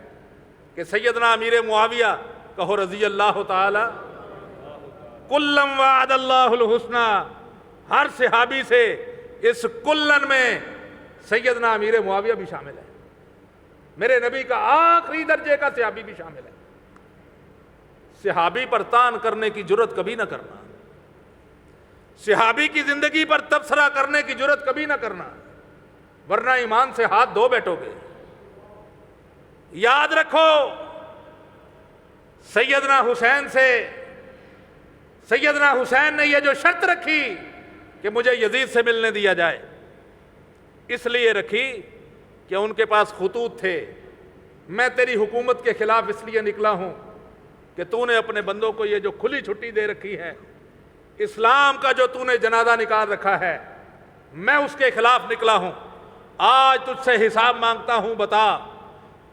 کہ سیدنا امیر معاویہ کہو رضی اللہ تعالی، کلم وعد اللہ الحسنی، ہر صحابی سے اس کلن میں سیدنا امیر معاویہ بھی شامل ہے، میرے نبی کا آخری درجے کا صحابی بھی شامل ہے۔ صحابی پر تان کرنے کی جرت کبھی نہ کرنا، صحابی کی زندگی پر تبصرہ کرنے کی جرت کبھی نہ کرنا، ورنہ ایمان سے ہاتھ دھو بیٹھو گے۔ یاد رکھو سیدنا حسین نے یہ جو شرط رکھی کہ مجھے یزید سے ملنے دیا جائے، اس لیے رکھی کہ ان کے پاس خطوط تھے، میں تیری حکومت کے خلاف اس لیے نکلا ہوں کہ تو نے اپنے بندوں کو یہ جو کھلی چھٹی دے رکھی ہے، اسلام کا جو تو نے جنازہ نکال رکھا ہے، میں اس کے خلاف نکلا ہوں۔ آج تجھ سے حساب مانگتا ہوں، بتا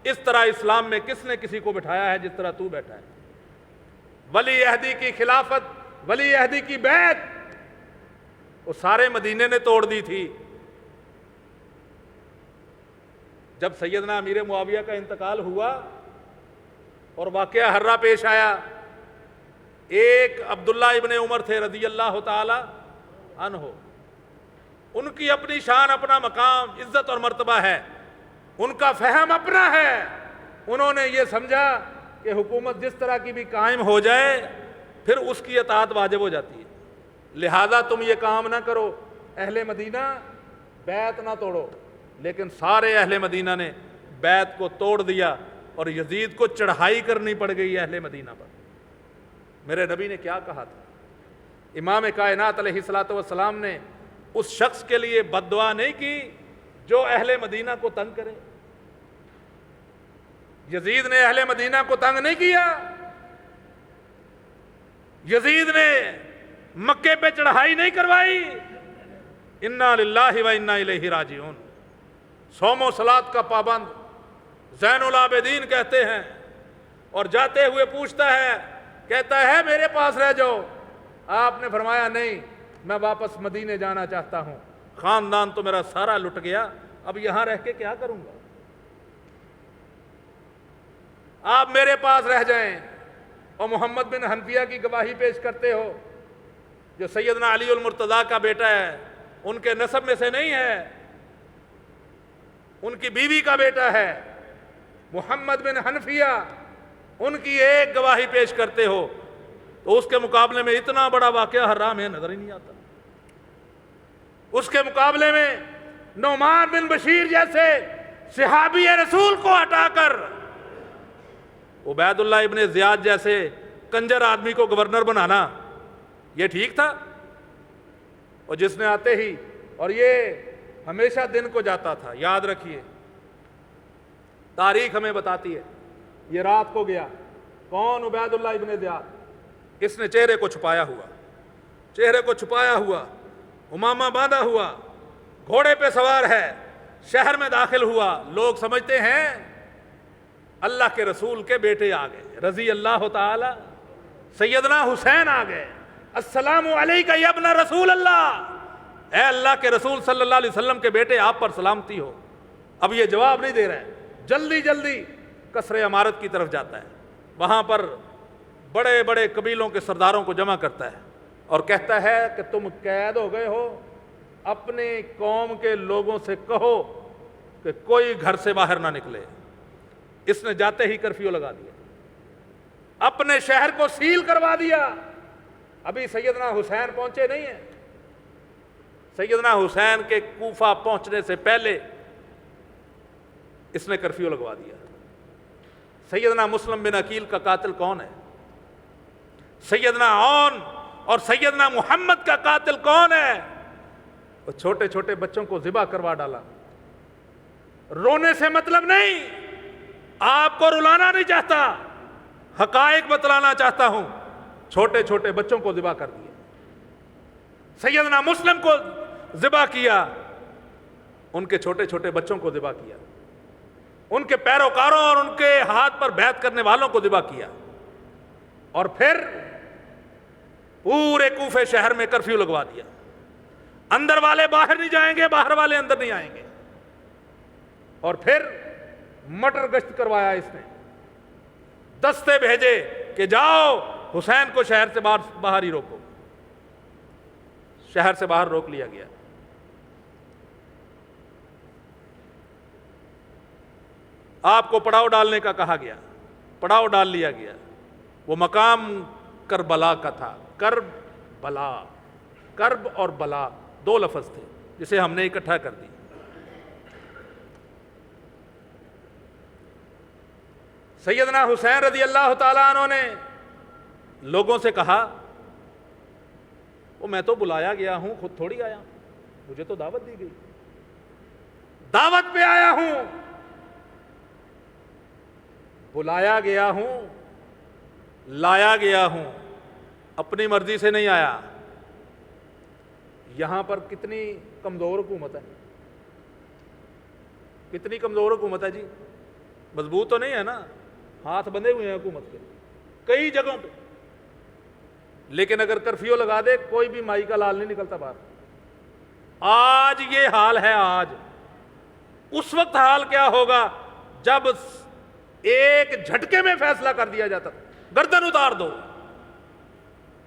اس طرح اسلام میں کس نے کسی کو بٹھایا ہے جس طرح تو بیٹھا ہے؟ ولی عہدی کی خلافت، ولی عہدی کی بیعت وہ سارے مدینے نے توڑ دی تھی۔ جب سیدنا امیر معاویہ کا انتقال ہوا اور واقعہ ہررا پیش آیا، ایک عبداللہ ابن عمر تھے رضی اللہ تعالی عنہ، ان کی اپنی شان، اپنا مقام، عزت اور مرتبہ ہے، ان کا فہم اپنا ہے۔ انہوں نے یہ سمجھا کہ حکومت جس طرح کی بھی قائم ہو جائے پھر اس کی اطاعت واجب ہو جاتی ہے، لہذا تم یہ کام نہ کرو، اہل مدینہ بیعت نہ توڑو۔ لیکن سارے اہل مدینہ نے بیعت کو توڑ دیا اور یزید کو چڑھائی کرنی پڑ گئی اہل مدینہ پر۔ میرے نبی نے کیا کہا تھا؟ امام کائنات علیہ الصلوۃ والسلام نے اس شخص کے لیے بد دعا نہیں کی جو اہل مدینہ کو تنگ کرے۔ یزید نے اہل مدینہ کو تنگ نہیں کیا، یزید نے مکے پہ چڑھائی نہیں کروائی۔ انا للہ و انا الیہ راجعون، صوم و صلات کا پابند زین العابدین کہتے ہیں، اور جاتے ہوئے پوچھتا ہے، کہتا ہے میرے پاس رہ جاؤ، آپ نے فرمایا نہیں، میں واپس مدینے جانا چاہتا ہوں، خاندان تو میرا سارا لٹ گیا، اب یہاں رہ کے کیا کروں گا، آپ میرے پاس رہ جائیں۔ اور محمد بن حنفیہ کی گواہی پیش کرتے ہو، جو سیدنا علی المرتضیٰ کا بیٹا ہے، ان کے نسب میں سے نہیں ہے، ان کی بیوی کا بیٹا ہے محمد بن حنفیہ، ان کی ایک گواہی پیش کرتے ہو تو اس کے مقابلے میں اتنا بڑا واقعہ حرام ہے نظر ہی نہیں آتا۔ اس کے مقابلے میں نعمان بن بشیر جیسے صحابی رسول کو ہٹا کر عبید اللہ ابن زیاد جیسے کنجر آدمی کو گورنر بنانا یہ ٹھیک تھا؟ اور جس نے آتے ہی، اور یہ ہمیشہ دن کو جاتا تھا، یاد رکھیے تاریخ ہمیں بتاتی ہے، یہ رات کو گیا، کون؟ عبید اللہ ابن زیاد، اس نے چہرے کو چھپایا ہوا، امامہ باندھا ہوا، گھوڑے پہ سوار ہے، شہر میں داخل ہوا، لوگ سمجھتے ہیں اللہ کے رسول کے بیٹے آ گئے، رضی اللہ تعالی، سیدنا حسین آ گئے، السلام علیکہ یا ابن رسول اللہ، اے اللہ کے رسول صلی اللہ علیہ وسلم کے بیٹے آپ پر سلامتی ہو۔ اب یہ جواب نہیں دے رہے ہیں، جلدی جلدی قصر عمارت کی طرف جاتا ہے، وہاں پر بڑے بڑے قبیلوں کے سرداروں کو جمع کرتا ہے اور کہتا ہے کہ تم قید ہو گئے ہو، اپنے قوم کے لوگوں سے کہو کہ کوئی گھر سے باہر نہ نکلے۔ اس نے جاتے ہی کرفیو لگا دیا، اپنے شہر کو سیل کروا دیا۔ ابھی سیدنا حسین پہنچے نہیں ہیں، سیدنا حسین کے کوفہ پہنچنے سے پہلے اس نے کرفیو لگوا دیا۔ سیدنا مسلم بن عقیل کا قاتل کون ہے؟ سیدنا عون اور سیدنا محمد کا قاتل کون ہے؟ وہ چھوٹے چھوٹے بچوں کو ذبح کروا ڈالا. رونے سے مطلب نہیں، آپ کو رلانا نہیں چاہتا، حقائق بتلانا چاہتا ہوں. چھوٹے چھوٹے بچوں کو ذبح کر دیا. سیدنا مسلم کو ذبح کیا، ان کے چھوٹے چھوٹے بچوں کو ذبح کیا، ان کے پیروکاروں اور ان کے ہاتھ پر بیعت کرنے والوں کو ذبح کیا. اور پھر پورے کوفے شہر میں کرفیو لگوا دیا. اندر والے باہر نہیں جائیں گے، باہر والے اندر نہیں آئیں گے. اور پھر مٹر گشت کروایا اس نے، دستے بھیجے کہ جاؤ حسین کو شہر سے باہر ہی روکو. شہر سے باہر روک لیا گیا. آپ کو پڑاؤ ڈالنے کا کہا گیا، پڑاؤ ڈال لیا گیا. وہ مقام کربلا کا تھا. کرب بلا، کرب اور بلا دو لفظ تھے جسے ہم نے اکٹھا کر دی. سیدنا حسین رضی اللہ تعالیٰ عنہ نے لوگوں سے کہا، وہ میں تو بلایا گیا ہوں، خود تھوڑی آیا، مجھے تو دعوت دی گئی، دعوت پہ آیا ہوں، بلایا گیا ہوں، لایا گیا ہوں، اپنی مرضی سے نہیں آیا. یہاں پر کتنی کمزور حکومت ہے، کتنی کمزور حکومت ہے جی. مضبوط تو نہیں ہے نا، ہاتھ بندھے ہوئے ہیں حکومت کے کئی جگہوں پہ. لیکن اگر کرفیو لگا دے کوئی بھی مائی کا لال نہیں نکلتا باہر. آج یہ حال ہے. آج اس وقت حال کیا ہوگا جب ایک جھٹکے میں فیصلہ کر دیا جاتا، گردن اتار دو،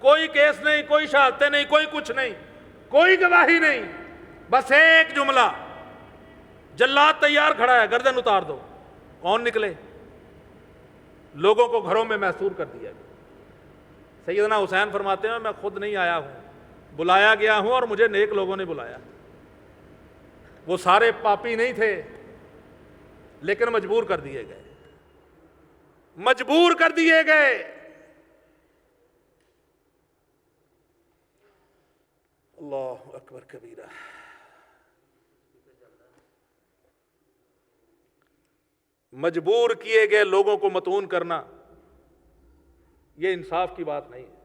کوئی کیس نہیں، کوئی شہادتیں نہیں، کوئی کچھ نہیں، کوئی گواہی نہیں، بس ایک جملہ، جلاد تیار کھڑا ہے، گردن اتار دو. کون نکلے؟ لوگوں کو گھروں میں محصور کر دیا گیا. سیدنا حسین فرماتے ہیں میں خود نہیں آیا ہوں، بلایا گیا ہوں اور مجھے نیک لوگوں نے بلایا. وہ سارے پاپی نہیں تھے لیکن مجبور کر دیے گئے، مجبور کر دیے گئے. اللہ اکبر کبیرہ. مجبور کیے گئے لوگوں کو متون کرنا، یہ انصاف کی بات نہیں ہے.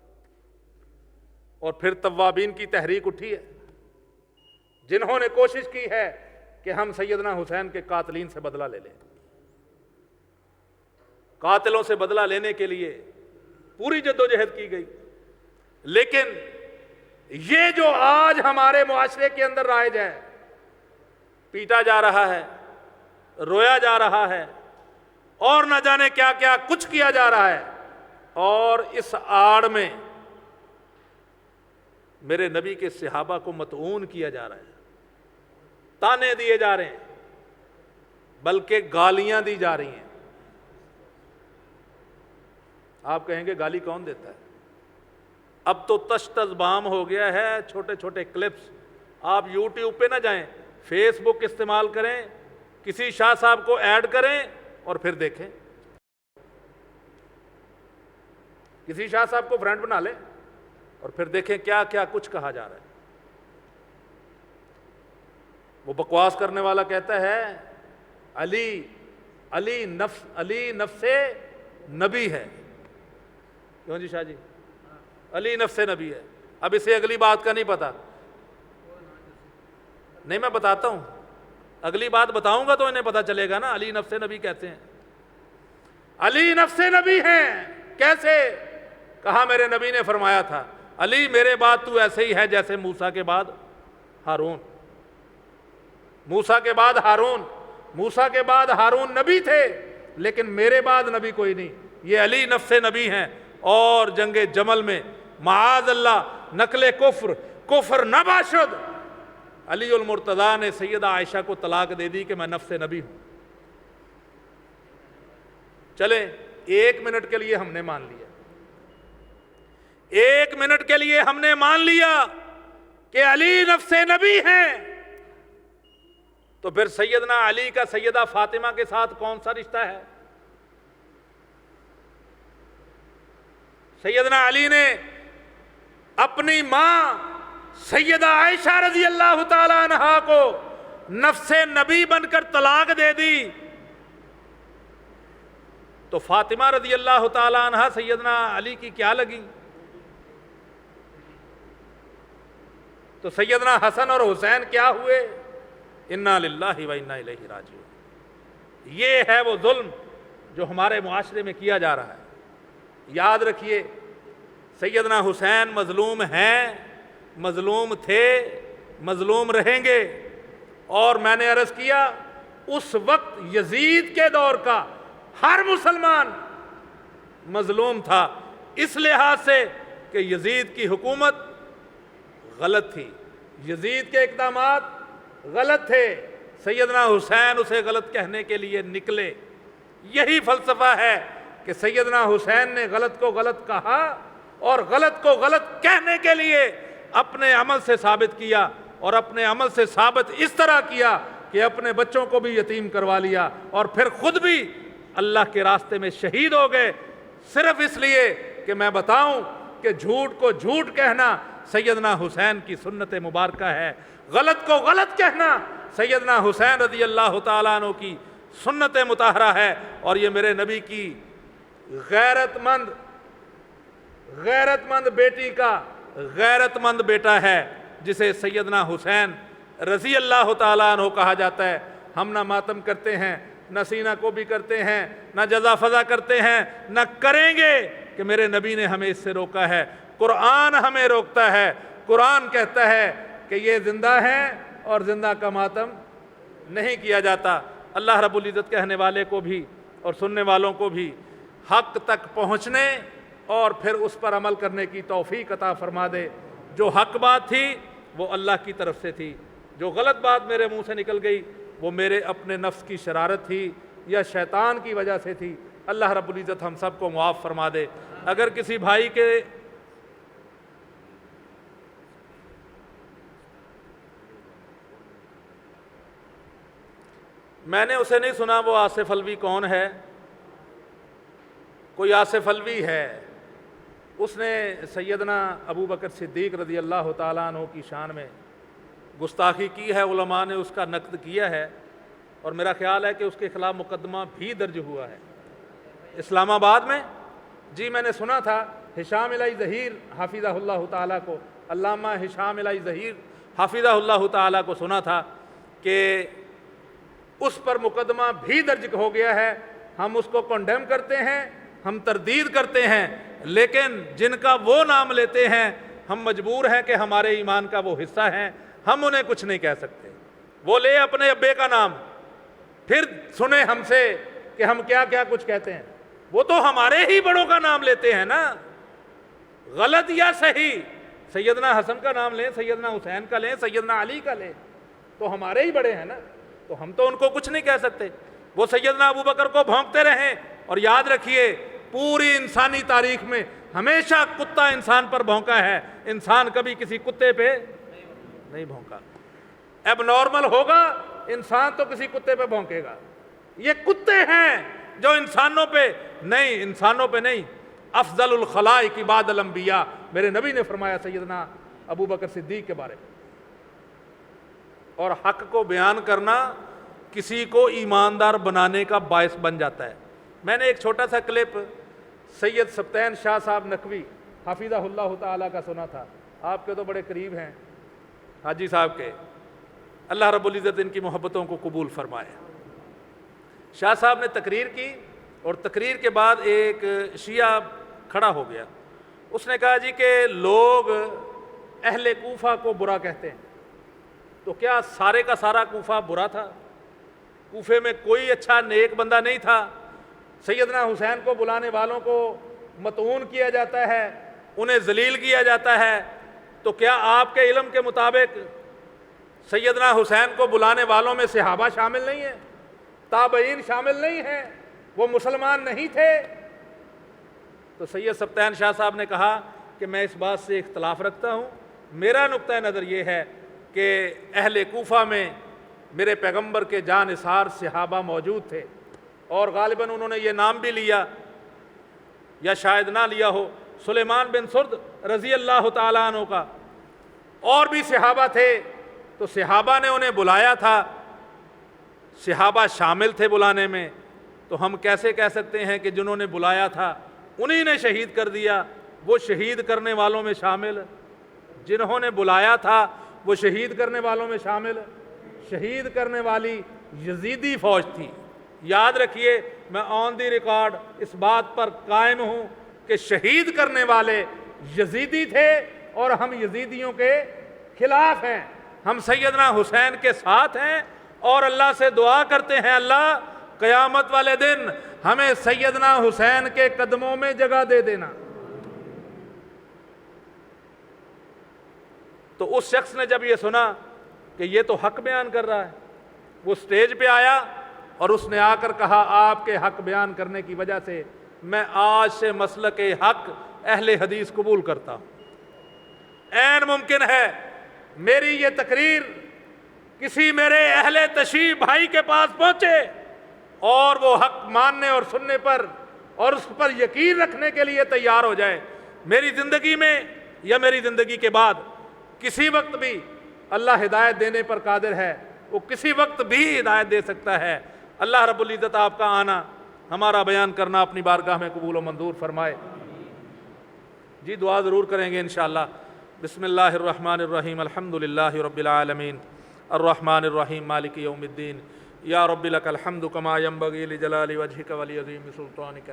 اور پھر توابین کی تحریک اٹھی ہے جنہوں نے کوشش کی ہے کہ ہم سیدنا حسین کے قاتلین سے بدلہ لے لیں. قاتلوں سے بدلہ لینے کے لیے پوری جدوجہد کی گئی. لیکن یہ جو آج ہمارے معاشرے کے اندر رائج ہے، پیٹا جا رہا ہے، رویا جا رہا ہے، اور نہ جانے کیا کیا کچھ کیا جا رہا ہے، اور اس آڑ میں میرے نبی کے صحابہ کو مطعون کیا جا رہا ہے، تانے دیے جا رہے ہیں، بلکہ گالیاں دی جا رہی ہیں. آپ کہیں گے گالی کون دیتا ہے؟ اب تو تشت ازبام ہو گیا ہے، چھوٹے چھوٹے کلپس. آپ یوٹیوب پہ نہ جائیں، فیس بک استعمال کریں، کسی شاہ صاحب کو ایڈ کریں اور پھر دیکھیں. کسی شاہ صاحب کو فرینڈ بنا لیں اور پھر دیکھیں کیا کیا کچھ کہا جا رہا ہے. وہ بکواس کرنے والا کہتا ہے علی نفس نبی ہے. کیوں جی شاہ جی؟ علی نفس نبی ہے. اب اسے اگلی بات کا نہیں پتا. نہیں میں بتاتا ہوں، اگلی بات بتاؤں گا تو انہیں پتا چلے گا نا علی نفس نبی کہتے ہیں. علی نفس نبی ہیں. کیسے؟ کہا میرے نبی نے فرمایا تھا علی میرے بعد تو ایسے ہی ہے جیسے موسیٰ کے بعد ہارون. موسیٰ کے بعد ہارون، موسیٰ کے بعد ہارون نبی تھے لیکن میرے بعد نبی کوئی نہیں. یہ علی نفس نبی ہیں. اور جنگ جمل میں معاذ اللہ نقل کفر نہ باشد، علی المرتضیٰ نے سیدہ عائشہ کو طلاق دے دی کہ میں نفس نبی ہوں. چلیں 1 منٹ کے لیے ہم نے مان لیا، 1 منٹ کے لیے ہم نے مان لیا کہ علی نفس نبی ہیں. تو پھر سیدنا علی کا سیدہ فاطمہ کے ساتھ کون سا رشتہ ہے؟ سیدنا علی نے اپنی ماں سیدہ عائشہ رضی اللہ تعالیٰ عنہا کو نفس نبی بن کر طلاق دے دی تو فاطمہ رضی اللہ تعالیٰ عنہا سیدنا علی کی کیا لگی؟ تو سیدنا حسن اور حسین کیا ہوئے؟ انا للہ و انا الیہ راجعون۔ یہ ہے وہ ظلم جو ہمارے معاشرے میں کیا جا رہا ہے۔ یاد رکھیے، سیدنا حسین مظلوم ہیں، مظلوم تھے، مظلوم رہیں گے، اور میں نے عرض کیا اس وقت یزید کے دور کا ہر مسلمان مظلوم تھا، اس لحاظ سے کہ یزید کی حکومت غلط تھی، یزید کے اقدامات غلط تھے، سیدنا حسین اسے غلط کہنے کے لیے نکلے۔ یہی فلسفہ ہے کہ سیدنا حسین نے غلط کو غلط کہا اور غلط کو غلط کہنے کے لیے اپنے عمل سے ثابت کیا، اور اپنے عمل سے ثابت اس طرح کیا کہ اپنے بچوں کو بھی یتیم کروا لیا اور پھر خود بھی اللہ کے راستے میں شہید ہو گئے، صرف اس لیے کہ میں بتاؤں کہ جھوٹ کو جھوٹ کہنا سیدنا حسین کی سنت مبارکہ ہے، غلط کو غلط کہنا سیدنا حسین رضی اللہ تعالیٰ عنہ کی سنت مطہرہ ہے، اور یہ میرے نبی کی غیرت مند بیٹی کا غیرت مند بیٹا ہے، جسے سیدنا حسین رضی اللہ تعالیٰ عنہ کہا جاتا ہے۔ ہم نہ ماتم کرتے ہیں، نہ سینہ کو بھی کرتے ہیں، نہ جزا فضا کرتے ہیں، نہ کریں گے کہ میرے نبی نے ہمیں اس سے روکا ہے۔ قرآن ہمیں روکتا ہے، قرآن کہتا ہے کہ یہ زندہ ہیں اور زندہ کا ماتم نہیں کیا جاتا۔ اللہ رب العزت کہنے والے کو بھی اور سننے والوں کو بھی حق تک پہنچنے اور پھر اس پر عمل کرنے کی توفیق عطا فرما دے۔ جو حق بات تھی وہ اللہ کی طرف سے تھی، جو غلط بات میرے منہ سے نکل گئی وہ میرے اپنے نفس کی شرارت تھی یا شیطان کی وجہ سے تھی۔ اللہ رب العزت ہم سب کو معاف فرما دے۔ اگر کسی بھائی کے میں نے اسے نہیں سنا وہ آصف الوی کون ہے، کوئی آصف الوی ہے، اس نے سیدنا ابو بکر صدیق رضی اللہ تعالیٰ عنہ کی شان میں گستاخی کی ہے، علماء نے اس کا نقد کیا ہے، اور میرا خیال ہے کہ اس کے خلاف مقدمہ بھی درج ہوا ہے اسلام آباد میں۔ جی میں نے سنا تھا ہشام الہی ظہیر حافظہ اللہ تعالیٰ کو، علامہ ہشام الہی ظہیر حافظہ اللہ تعالیٰ کو سنا تھا کہ اس پر مقدمہ بھی درج ہو گیا ہے۔ ہم اس کو کنڈیم کرتے ہیں، ہم تردید کرتے ہیں، لیکن جن کا وہ نام لیتے ہیں ہم مجبور ہیں کہ ہمارے ایمان کا وہ حصہ ہیں، ہم انہیں کچھ نہیں کہہ سکتے۔ وہ لے اپنے ابے کا نام، پھر سنیں ہم سے کہ ہم کیا کیا کچھ کہتے ہیں۔ وہ تو ہمارے ہی بڑوں کا نام لیتے ہیں نا، غلط یا صحیح، سیدنا حسن کا نام لیں، سیدنا حسین کا لیں، سیدنا علی کا لیں، تو ہمارے ہی بڑے ہیں نا، تو ہم تو ان کو کچھ نہیں کہہ سکتے۔ وہ سیدنا ابو بکر کو بھونکتے رہیں، اور یاد رکھیے پوری انسانی تاریخ میں ہمیشہ کتا انسان پر بھونکا ہے، انسان کبھی کسی کتے پہ نہیں بھونکا۔ اب نارمل ہوگا انسان تو کسی کتے پہ بھونکے گا، یہ کتے ہیں جو انسانوں پہ نہیں، انسانوں پہ نہیں۔ افضل الخلائق بعد الانبیاء میرے نبی نے فرمایا سیدنا ابو بکر صدیق کے بارے میں۔ اور حق کو بیان کرنا کسی کو ایماندار بنانے کا باعث بن جاتا ہے۔ میں نے ایک چھوٹا سا کلپ سید سبطین شاہ صاحب نقوی حافظہ اللہ تعالیٰ کا سنا تھا، آپ کے تو بڑے قریب ہیں حاجی صاحب کے، اللہ رب العزت ان کی محبتوں کو قبول فرمائے۔ شاہ صاحب نے تقریر کی، اور تقریر کے بعد ایک شیعہ کھڑا ہو گیا، اس نے کہا جی کہ لوگ اہل کوفہ کو برا کہتے ہیں، تو کیا سارے کا سارا کوفہ برا تھا؟ کوفے میں کوئی اچھا نیک بندہ نہیں تھا؟ سیدنا حسین کو بلانے والوں کو مطعون کیا جاتا ہے، انہیں ذلیل کیا جاتا ہے، تو کیا آپ کے علم کے مطابق سیدنا حسین کو بلانے والوں میں صحابہ شامل نہیں ہیں، تابعین شامل نہیں ہیں، وہ مسلمان نہیں تھے؟ تو سید سبطین شاہ صاحب نے کہا کہ میں اس بات سے اختلاف رکھتا ہوں، میرا نقطہ نظر یہ ہے کہ اہل کوفہ میں میرے پیغمبر کے جانثار صحابہ موجود تھے، اور غالباً انہوں نے یہ نام بھی لیا یا شاید نہ لیا ہو، سلیمان بن سرد رضی اللہ تعالیٰ عنہ کا، اور بھی صحابہ تھے تو صحابہ نے انہیں بلایا تھا، صحابہ شامل تھے بلانے میں، تو ہم کیسے کہہ سکتے ہیں کہ جنہوں نے بلایا تھا انہی نے شہید کر دیا، وہ شہید کرنے والوں میں شامل؟ جنہوں نے بلایا تھا وہ شہید کرنے والوں میں شامل؟ شہید کرنے والی یزیدی فوج تھی۔ یاد رکھیے، میں آن دی ریکارڈ اس بات پر قائم ہوں کہ شہید کرنے والے یزیدی تھے اور ہم یزیدیوں کے خلاف ہیں، ہم سیدنا حسین کے ساتھ ہیں اور اللہ سے دعا کرتے ہیں اللہ قیامت والے دن ہمیں سیدنا حسین کے قدموں میں جگہ دے دینا۔ تو اس شخص نے جب یہ سنا کہ یہ تو حق بیان کر رہا ہے، وہ سٹیج پہ آیا اور اس نے آ کر کہا آپ کے حق بیان کرنے کی وجہ سے میں آج سے مسلک حق اہل حدیث قبول کرتا ہوں۔ عین ممکن ہے میری یہ تقریر کسی میرے اہل تشیع بھائی کے پاس پہنچے اور وہ حق ماننے اور سننے پر اور اس پر یقین رکھنے کے لیے تیار ہو جائے۔ میری زندگی میں یا میری زندگی کے بعد کسی وقت بھی اللہ ہدایت دینے پر قادر ہے، وہ کسی وقت بھی ہدایت دے سکتا ہے۔ اللہ رب العزت آپ کا آنا، ہمارا بیان کرنا اپنی بارگاہ میں قبول و منظور فرمائے۔ جی دعا ضرور کریں گے انشاءاللہ۔ بسم اللہ الرحمن الرحیم، الحمدللہ رب العالمین، الرحمن الرحیم، مالک یوم الدین، یا رب لک الحمد کما ینبغی لجلال وجہک ولعظیم سلطانک،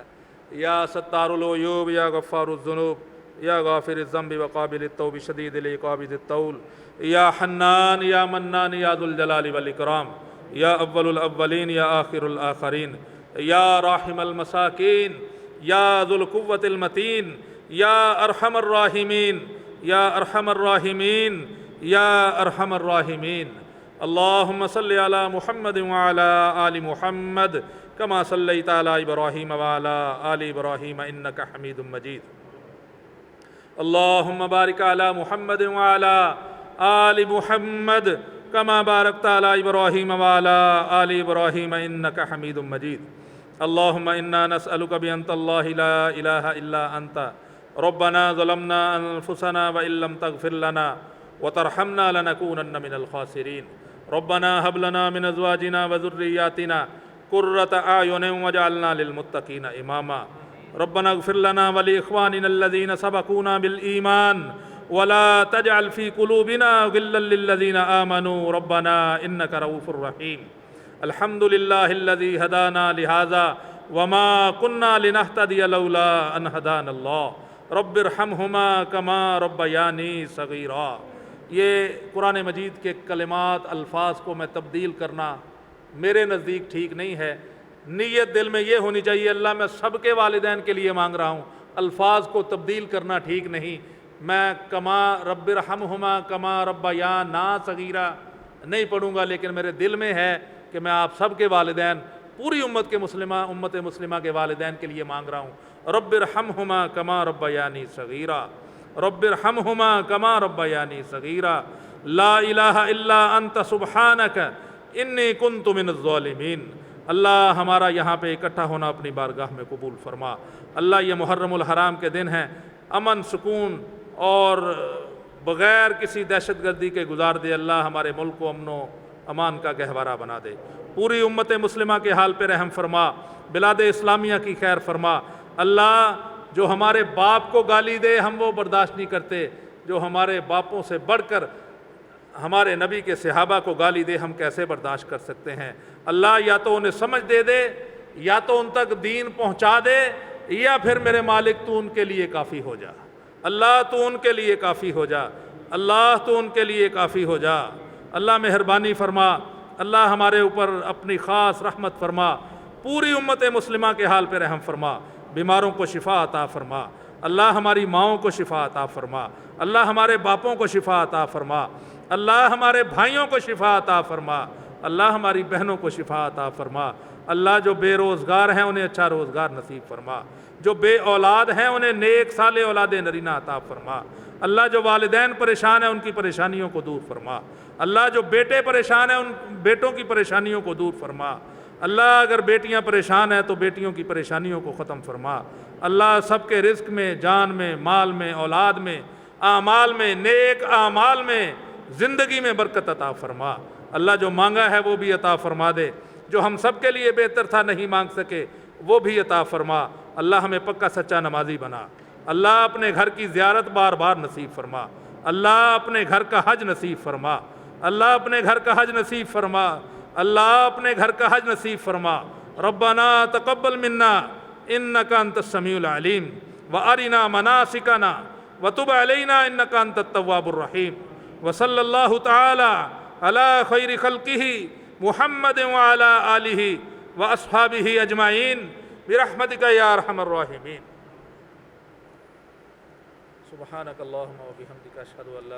یا ستار العیوب، یا غفار الذنوب، یا غافر الذنب وقابل التوب شدید العقاب ذی الطول، یا حنان یا منان یا ذو الجلال والاکرام، یا اول الاولین یا آخر الآخرین، یا راحم المساکین، یا ذو القوة المتین، یا ارحم الراحمین، یا ارحم الراحمین، یا ارحم الراحمین۔ اللہم صلی علی محمد وعلی آل محمد کما صلیت علی ابراہیم وعلی آل ابراہیم انک حمید مجید۔ اللہم بارک علی محمد وعلی آل محمد کما بارکت علی ابراہیم وعلی آل ابراہیم انک حمید مجید۔ اللہم انا نسألک بانت اللہ لا الہ الا انت ربنا ظلمنا انفسنا وان لم تغفر لنا وترحمنا لنکونن من الخاسرین۔ ربنا هب لنا من ازواجنا وذرياتنا قرة اعین واجعلنا للمتقین اماما۔ ربنا اغفر لنا ولاخواننا الذين سبقونا بالایمان ولا تجعل في قلوبنا غلا للذين آمنوا ربنا انك رؤوف رحیم۔ الحمد لله الذي هدانا لهذا وما كنا لنهتدي لولا ان هدانا الله رب ارحمهما كما ربياني صغيرا۔ یہ قرآن مجید کے کلمات الفاظ کو میں تبدیل کرنا میرے نزدیک ٹھیک نہیں ہے۔ نیت دل میں یہ ہونی چاہیے اللہ میں سب کے والدین کے لیے مانگ رہا ہوں، الفاظ کو تبدیل کرنا ٹھیک نہیں۔ میں کما رب ارحمہما کما ربیانا صغیرا نہیں پڑھوں گا، لیکن میرے دل میں ہے کہ میں آپ سب کے والدین، پوری امت مسلمہ کے والدین کے لیے مانگ رہا ہوں۔ رب ارحمہما کما ربیانی صغیرا، رب ارحمہما کما ربیانی صغیرا، لا الہ الا انت سبحانک انی کنت من الظالمین۔ اللہ ہمارا یہاں پہ اکٹھا ہونا اپنی بارگاہ میں قبول فرما۔ اللہ یہ محرم الحرام کے دن ہیں، امن سکون اور بغیر کسی دہشت گردی کے گزار دے۔ اللہ ہمارے ملک کو امن و امان کا گہوارہ بنا دے۔ پوری امت مسلمہ کے حال پہ رحم فرما، بلاد اسلامیہ کی خیر فرما۔ اللہ جو ہمارے باپ کو گالی دے ہم وہ برداشت نہیں کرتے، جو ہمارے باپوں سے بڑھ کر ہمارے نبی کے صحابہ کو گالی دے ہم کیسے برداشت کر سکتے ہیں۔ اللہ یا تو انہیں سمجھ دے دے، یا تو ان تک دین پہنچا دے، یا پھر میرے مالک تو ان کے لیے کافی ہو جا۔ اللہ تو ان کے لیے کافی ہو جا، اللہ تو ان کے لیے کافی ہو جا۔ اللہ مہربانی فرما، اللہ ہمارے اوپر اپنی خاص رحمت فرما، پوری امت مسلمہ کے حال پہ رحم فرما، بیماروں کو شفا عطا فرما۔ اللہ ہماری ماؤں کو شفا عطا فرما، اللہ ہمارے باپوں کو شفا عطا فرما، اللہ ہمارے بھائیوں کو شفا عطا فرما، اللہ ہماری بہنوں کو شفا عطا فرما۔ اللہ جو بے روزگار ہیں انہیں اچھا روزگار نصیب فرما، جو بے اولاد ہیں انہیں نیک صالح اولاد نرینہ عطا فرما۔ اللہ جو والدین پریشان ہیں ان کی پریشانیوں کو دور فرما۔ اللہ جو بیٹے پریشان ہیں ان بیٹوں کی پریشانیوں کو دور فرما۔ اللہ اگر بیٹیاں پریشان ہیں تو بیٹیوں کی پریشانیوں کو ختم فرما۔ اللہ سب کے رزق میں، جان میں، مال میں، اولاد میں اعمال میں، نیک اعمال میں، زندگی میں برکت عطا فرما۔ اللہ جو مانگا ہے وہ بھی عطا فرما دے، جو ہم سب کے لیے بہتر تھا نہیں مانگ سکے وہ بھی عطا فرما۔ اللہ ہمیں پکا سچا نمازی بنا۔ اللہ اپنے گھر کی زیارت بار بار نصیب فرما۔ اللہ اپنے گھر کا حج نصیب فرما۔ اللہ اپنے گھر کا حج نصیب فرما۔ اللہ اپنے گھر کا حج نصیب فرما۔ ربنا تقبل منا انک انت السمیع العلیم وارنا مناسکنا وتب علینا انک انت التواب الرحیم وصلی اللہ تعالی علی خیر خلقہ محمد وعلی آلہ واصحابہ اجمعین برحمتک یا ارحم الراحمین۔ سبحانک اللہم وبحمدک اشہد ان لا